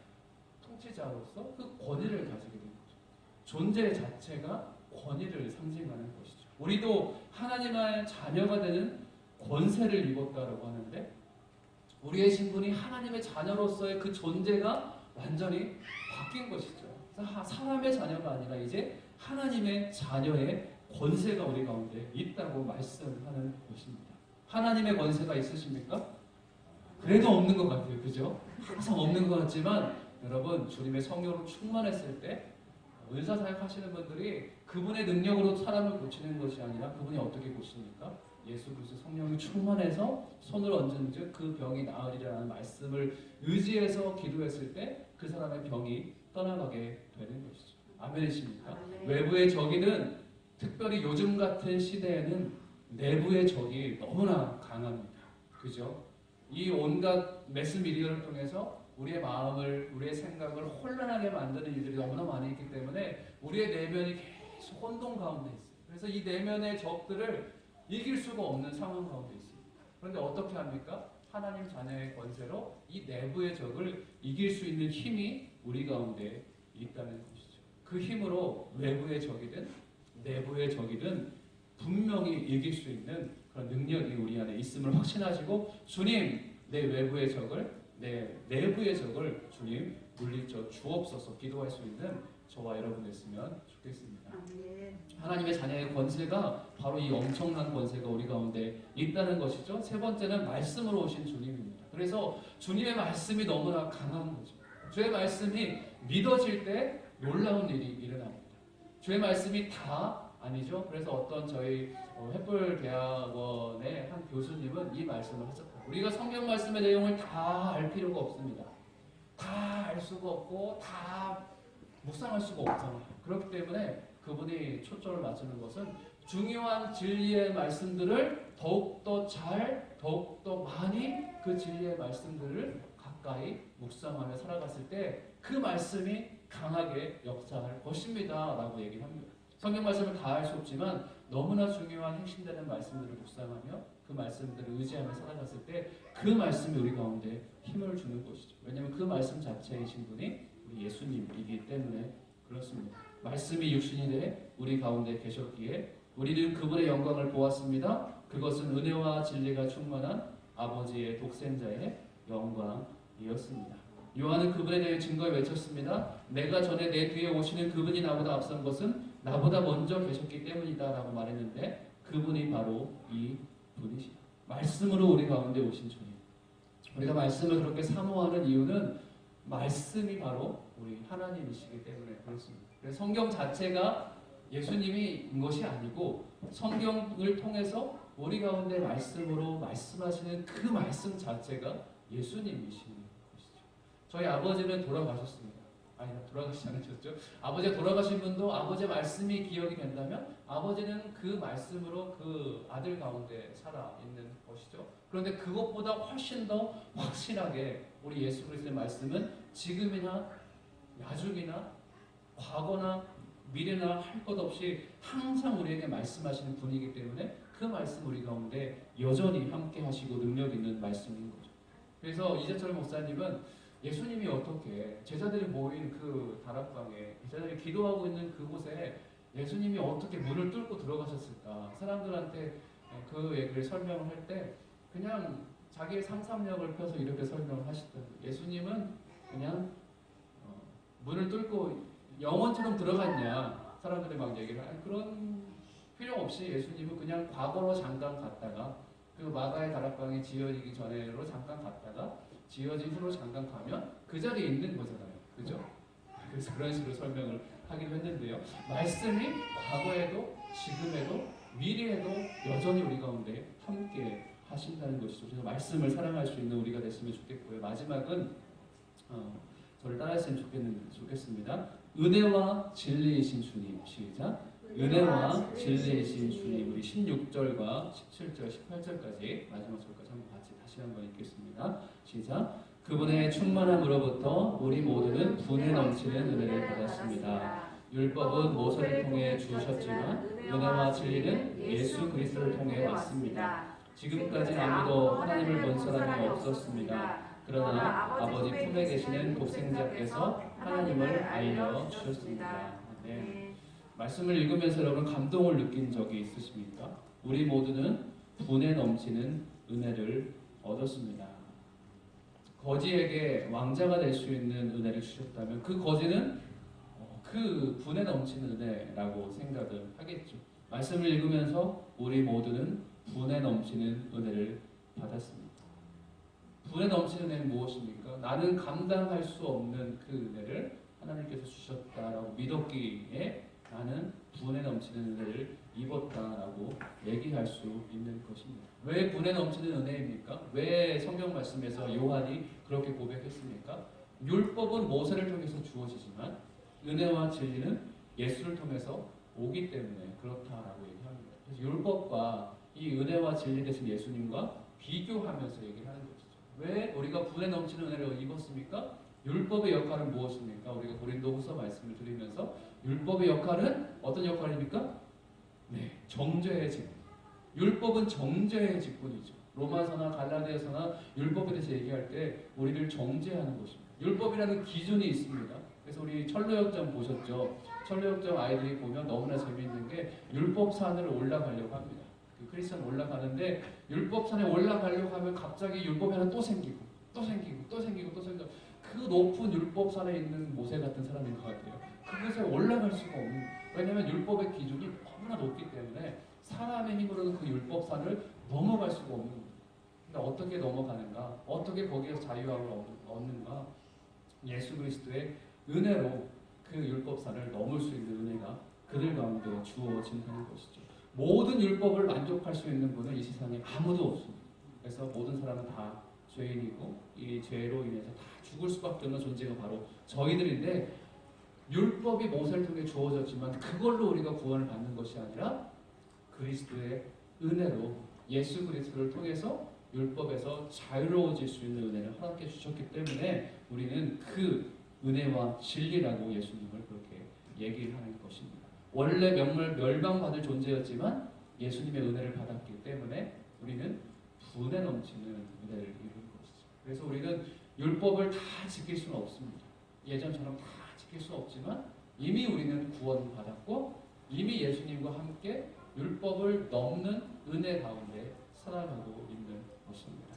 통치자로서 그 권위를 가지게 된 거죠. 존재 자체가 권위를 상징하는 것이죠. 우리도 하나님의 자녀가 되는 권세를 입었다라고 하는데 우리의 신분이 하나님의 자녀로서의 그 존재가 완전히 바뀐 것이죠. 사람의 자녀가 아니라 이제 하나님의 자녀의 권세가 우리 가운데 있다고 말씀하는 것입니다. 하나님의 권세가 있으십니까? 그래도 없는 것 같아요. 그죠? 항상 없는 것 같지만 여러분 주님의 성령으로 충만했을 때 의사사역 하시는 분들이 그분의 능력으로 사람을 고치는 것이 아니라 그분이 어떻게 고칩니까? 예수 그리스도 성령이 충만해서 손을 얹은즉 그 병이 나으리라는 말씀을 의지해서 기도했을 때 그 사람의 병이 떠나가게 되는 것이죠. 아멘이십니까? 아멘. 외부의 적이든 특별히 요즘 같은 시대에는 내부의 적이 너무나 강합니다. 그죠? 이 온갖 매스 미디어를 통해서 우리의 마음을, 우리의 생각을 혼란하게 만드는 일들이 너무나 많이 있기 때문에 우리의 내면이 계속 혼돈 가운데 있어요. 그래서 이 내면의 적들을 이길 수가 없는 상황 가운데 있습니다. 그런데 어떻게 합니까? 하나님 자녀의 권세로 이 내부의 적을 이길 수 있는 힘이 우리 가운데 있다는 것이죠. 그 힘으로 외부의 적이든 내부의 적이든 분명히 이길 수 있는 그런 능력이 우리 안에 있음을 확신하시고 주님, 내 외부의 적을, 내 내부의 적을 주님 물리쳐 주옵소서 기도할 수 있는 저와 여러분 됐으면 좋겠습니다. 하나님의 자녀의 권세가 바로 이 엄청난 권세가 우리 가운데 있다는 것이죠. 세 번째는 말씀으로 오신 주님입니다. 그래서 주님의 말씀이 너무나 강한 거죠. 주의 말씀이 믿어질 때 놀라운 일이 일어납니다. 주의 말씀이 다 아니죠. 그래서 어떤 저희 횃불 대학원의 한 교수님은 이 말씀을 하셨다. 우리가 성경 말씀의 내용을 다 알 필요가 없습니다. 다 알 수가 없고 다 묵상할 수가 없잖아요. 그렇기 때문에 그분이 초점을 맞추는 것은 중요한 진리의 말씀들을 더욱더 잘, 더욱더 많이 그 진리의 말씀들을 가까이 묵상하며 살아갔을 때 그 말씀이 강하게 역사할 것입니다. 라고 얘기를 합니다. 성경 말씀을 다 할 수 없지만 너무나 중요한 핵심되는 말씀들을 묵상하며 그 말씀들을 의지하며 살아갔을 때 그 말씀이 우리 가운데 힘을 주는 것이죠. 왜냐하면 그 말씀 자체이신 분이 우리 예수님이기 때문에 그렇습니다. 말씀이 육신이 돼 우리 가운데 계셨기에 우리는 그분의 영광을 보았습니다. 그것은 은혜와 진리가 충만한 아버지의 독생자의 영광이었습니다. 요한은 그분에 대해 증거에 외쳤습니다. 내가 전에 내 뒤에 오시는 그분이 나보다 앞선 것은 나보다 먼저 계셨기 때문이다 라고 말했는데 그분이 바로 이 분이시다. 말씀으로 우리 가운데 오신 주님. 우리가 말씀을 그렇게 사모하는 이유는 말씀이 바로 우리 하나님이시기 때문에 그렇습니다. 그래서 성경 자체가 예수님인 것이 아니고 성경을 통해서 우리 가운데 말씀으로 말씀하시는 그 말씀 자체가 예수님이시는 것이죠. 저희 아버지는 돌아가셨습니다. 아니, 돌아가시지 않으셨죠? 아버지가 돌아가신 분도 아버지의 말씀이 기억이 된다면 아버지는 그 말씀으로 그 아들 가운데 살아있는 것이죠. 그런데 그것보다 훨씬 더 확실하게 우리 예수 그리스도의 말씀은 지금이나 나중이나 과거나 미래나 할 것 없이 항상 우리에게 말씀하시는 분이기 때문에 그 말씀 우리 가운데 여전히 함께 하시고 능력 있는 말씀인 거죠. 그래서 이재철 목사님은 예수님이 어떻게 제자들이 모인 그 다락방에 제자들이 기도하고 있는 그곳에 예수님이 어떻게 문을 뚫고 들어가셨을까? 사람들한테 그 얘기를 설명을 할 때 그냥 자기의 상상력을 펴서 이렇게 설명을 하시더라고요. 예수님은 그냥 문을 뚫고 영원처럼 들어갔냐? 사람들이 막 얘기를 하는 그런 필요 없이 예수님은 그냥 과거로 잠깐 갔다가 그 마가의 다락방이 지어지기 전에로 잠깐 갔다가 지어진 후로 잠깐 가면 그 자리에 있는 거잖아요. 그죠? 그래서 그런 식으로 설명을 하기도 했는데요. 말씀이 과거에도 지금에도 미래에도 여전히 우리 가운데 함께 하신다는 것이죠. 그래서 말씀을 사랑할 수 있는 우리가 됐으면 좋겠고요. 마지막은 저를 따라했으면 좋겠습니다. 은혜와 진리이신 주님. 시작. 은혜와 진리이신 주님. 우리 16절과 17절, 18절까지 마지막 절까지 한번 같이 다시 한번 읽겠습니다. 시작. 그분의 충만함으로부터 우리 모두는 분에 넘치는 은혜를 받았습니다. 율법은 모세를 통해 주셨지만 은혜와 진리는 예수 그리스도를 통해 왔습니다. 지금까지 아무도 하나님을 본 사람이 없었습니다. 그러나 아버지 품에 계시는 독생자께서 하나님을 알려주셨습니다. 네. 말씀을 읽으면서 여러분 감동을 느낀 적이 있으십니까? 우리 모두는 분에 넘치는 은혜를 얻었습니다. 거지에게 왕자가 될 수 있는 은혜를 주셨다면 그 거지는 그 분에 넘치는 은혜라고 생각을 하겠죠. 말씀을 읽으면서 우리 모두는 분에 넘치는 은혜를 받았습니다. 분에 넘치는 은혜는 무엇입니까? 나는 감당할 수 없는 그 은혜를 하나님께서 주셨다라고 믿었기에 나는 분에 넘치는 은혜를 입었다라고 얘기할 수 있는 것입니다. 왜 분에 넘치는 은혜입니까? 왜 성경 말씀에서 요한이 그렇게 고백했습니까? 율법은 모세를 통해서 주어지지만 은혜와 진리는 예수를 통해서 오기 때문에 그렇다라고 얘기합니다. 그래서 율법과 이 은혜와 진리 되신 예수님과 비교하면서 얘기를 하는 것이죠. 왜 우리가 분에 넘치는 은혜를 입었습니까? 율법의 역할은 무엇입니까? 우리가 고린도후서 말씀을 드리면서 율법의 역할은 어떤 역할입니까? 네, 정죄의 직. 율법은 정죄의 직분이죠. 로마서나 갈라디아서나 율법에 대해서 얘기할 때 우리를 정죄하는 것입니다. 율법이라는 기준이 있습니다. 그래서 우리 철로역정 보셨죠? 철로역정 아이들이 보면 너무나 재미있는 게 율법산을 올라가려고 합니다. 그 크리스천 올라가는데 율법산에 올라가려고 하면 갑자기 율법이 하나 또 생기고 또 생기고 또 생기고 또 생기고 그 높은 율법산에 있는 모세 같은 사람인 것 같아요. 그곳에 올라갈 수가 없는 왜냐하면 율법의 기준이 너무나 높기 때문에 사람의 힘으로는 그 율법산을 넘어갈 수가 없는 거예요. 그러니까 어떻게 넘어가는가? 어떻게 거기에서 자유함을 얻는가? 예수 그리스도의 은혜로 그 율법산을 넘을 수 있는 은혜가 그들 가운데 주어진다는 것이죠. 모든 율법을 만족할 수 있는 분은 이 세상에 아무도 없습니다. 그래서 모든 사람은 다 죄인이고 이 죄로 인해서 다 죽을 수밖에 없는 존재가 바로 저희들인데 율법이 모세를 통해 주어졌지만 그걸로 우리가 구원을 받는 것이 아니라 그리스도의 은혜로 예수 그리스도를 통해서 율법에서 자유로워질 수 있는 은혜를 허락해 주셨기 때문에 우리는 그 은혜와 진리라고 예수님을 그렇게 얘기를 하는 것입니다. 원래 멸망받을 존재였지만 예수님의 은혜를 받았기 때문에 우리는 분에 넘치는 은혜를 입은 것이죠. 그래서 우리는 율법을 다 지킬 수는 없습니다. 예전처럼 다 지킬 수 없지만 이미 우리는 구원받았고 이미 예수님과 함께 율법을 넘는 은혜 가운데 살아가고 있는 것입니다.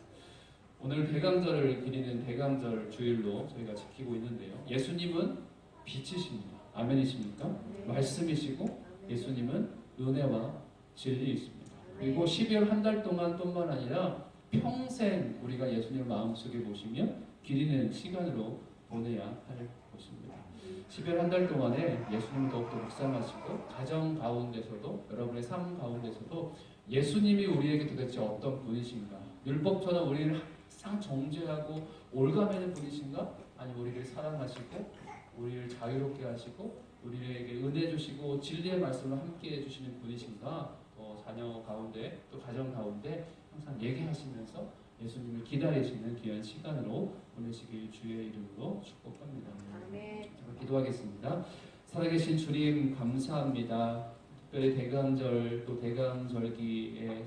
오늘 대강절을 기리는 대강절 주일로 저희가 지키고 있는데요. 예수님은 빛이십니다. 아멘이십니까? 말씀이시고 예수님은 은혜와 진리이십니다. 그리고 12월 한 달 동안뿐만 아니라 평생 우리가 예수님을 마음속에 모시며 기리는 시간으로 보내야 할 것입니다. 12월 한 달 동안에 예수님을 더욱더 묵상하시고 가정 가운데서도 여러분의 삶 가운데서도 예수님이 우리에게 도대체 어떤 분이신가? 율법처럼 우리를 항상 정죄하고 올가매는 분이신가? 아니면 우리를 사랑하시고 우리를 자유롭게 하시고 우리에게 은혜 주시고 진리의 말씀을 함께 해주시는 분이신가? 자녀 가운데 또 가정 가운데 항상 얘기하시면서 예수님을 기다리시는 귀한 시간으로 보내시길 주의 이름으로 축복합니다. 아멘. 기도하겠습니다. 살아계신 주님 감사합니다. 특별히 대강절 또 대강절기에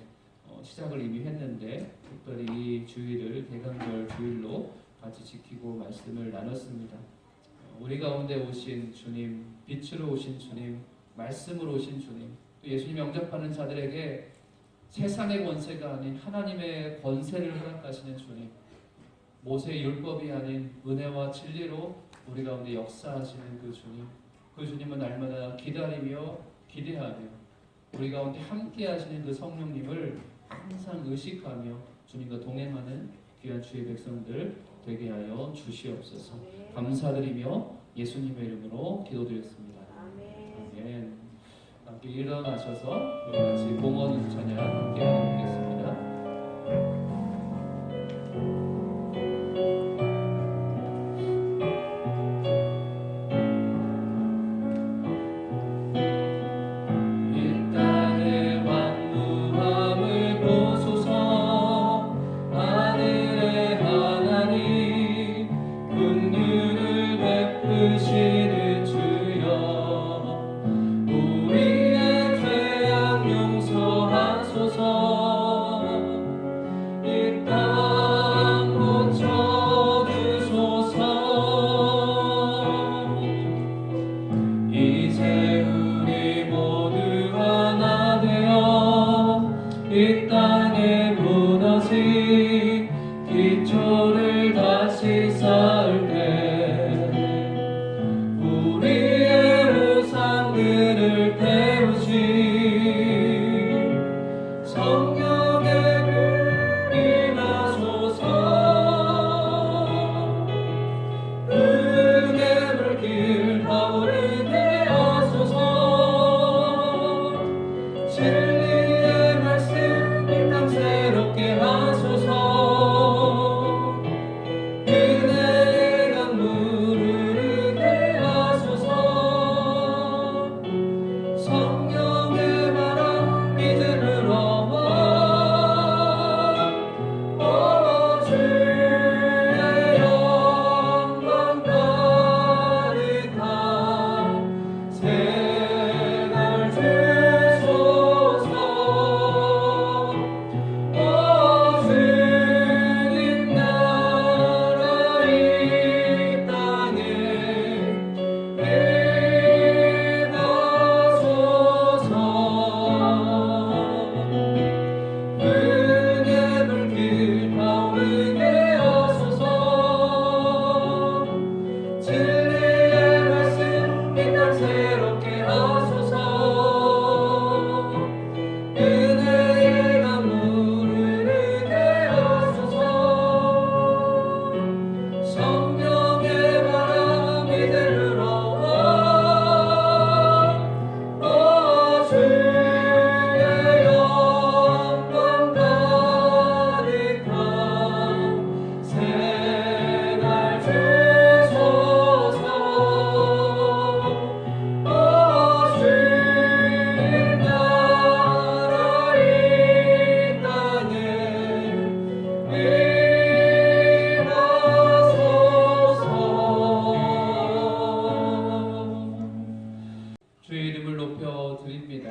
시작을 이미 했는데 특별히 이 주일을 대강절 주일로 같이 지키고 말씀을 나눴습니다. 우리 가운데 오신 주님, 빛으로 오신 주님, 말씀으로 오신 주님, 또 예수님 영접하는 자들에게 세상의 권세가 아닌 하나님의 권세를 허락하시는 주님, 모세의 율법이 아닌 은혜와 진리로 우리 가운데 역사하시는 그 주님, 그 주님은 날마다 기다리며 기대하며 우리 가운데 함께 하시는 그 성령님을 항상 의식하며 주님과 동행하는 귀한 주의 백성들 되게 하여 주시옵소서. 감사드리며 예수님의 이름으로 기도드렸습니다. 아멘. 함께 일어나셔서 우리 같이 봉헌 찬양 함께 하겠습니다. 이 땅에 무너진 기초를 다시 쌓을 때 우리의 우상들을 태우신 성령의 불이 나소서. 은혜 불길 타오르게 하소서. 진리의 말씀 이 땅 새롭게 하소서. 은혜의 강물 흐르게 하소서. 성령의 바람 믿음으로 와. 주의 영광 가득한 새날 주소서. 주님 나라 이 땅에 임하소서. 은혜 불길 타오르게 하소서. 진리의 말씀 이 땅 새롭게 하소서. 은혜의 강물 흐르게 하소서. 성령의 바람 이들으로 와. 주의 영광 가득한 새날 주소서. 주님 나라 이 땅에 임하소서. 주의 이름을 높여 드립니다.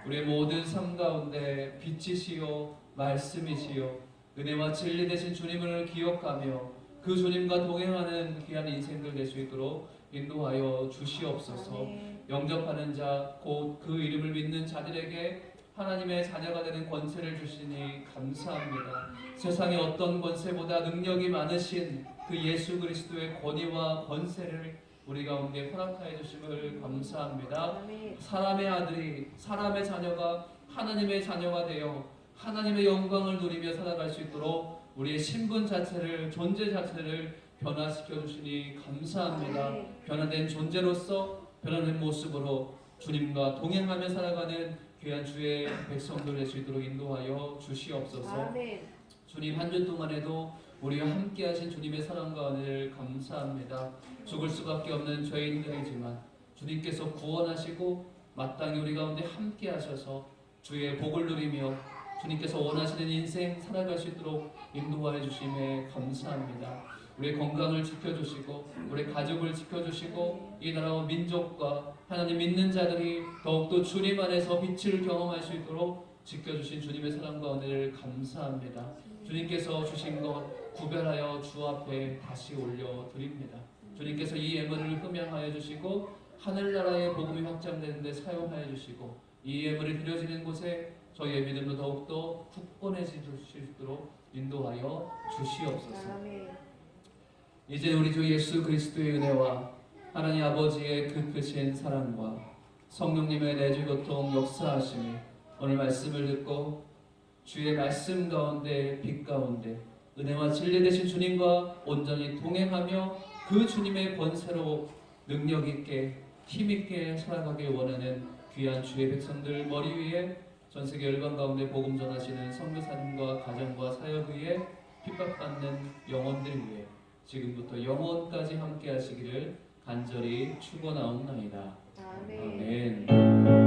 우리의 모든 삶 가운데 빛이시요 말씀이시요 은혜와 진리 되신 주님을 기억하며 그 주님과 동행하는 귀한 인생들 될 수 있도록 인도하여 주시옵소서. 영접하는 자 곧 그 이름을 믿는 자들에게 하나님의 자녀가 되는 권세를 주시니 감사합니다. 세상의 어떤 권세보다 능력이 많으신 그 예수 그리스도의 권위와 권세를 우리 가운데 허락하여 주심을 감사합니다. 사람의 아들이 사람의 자녀가 하나님의 자녀가 되어 하나님의 영광을 누리며 살아갈 수 있도록 우리의 신분 자체를 존재 자체를 변화시켜 주시니 감사합니다. 변화된 존재로서 변화된 모습으로 주님과 동행하며 살아가는 귀한 주의 백성들 될 수 있도록 인도하여 주시옵소서. 주님 한 주 동안에도 우리와 함께 하신 주님의 사랑과 은혜를 감사합니다. 죽을 수밖에 없는 죄인들이지만 주님께서 구원하시고 마땅히 우리 가운데 함께 하셔서 주의 복을 누리며 주님께서 원하시는 인생 살아갈 수 있도록 인도하여 주심에 감사합니다. 우리의 건강을 지켜주시고 우리 가족을 지켜주시고 이 나라와 민족과 하나님 믿는 자들이 더욱더 주님 안에서 빛을 경험할 수 있도록 지켜주신 주님의 사랑과 은혜를 감사합니다. 주님께서 주신 것 구별하여 주 앞에 다시 올려드립니다. 주님께서 이 예물을 흠양하여 주시고 하늘나라의 복음이 확장되는 데 사용하여 주시고 이 예물이 드려지는 곳에 저희의 믿음도 더욱더 굳건해질 수 있도록 인도하여 주시옵소서. 이제 우리 주 예수 그리스도의 은혜와 하나님 아버지의 그 크신 사랑과 성령님의 내주교통 역사하심이 오늘 말씀을 듣고 주의 말씀 가운데 빛 가운데 은혜와 진리 되신 주님과 온전히 동행하며 그 주님의 권세로 능력 있게 힘 있게 살아가길 원하는 귀한 주의 백성들 머리 위에 전 세계 열방 가운데 복음 전하시는 선교사님과 가정과 사역 위에 핍박받는 영혼들 위에 지금부터 영원까지 함께 하시기를 간절히 축원하옵나이다. 아멘. 아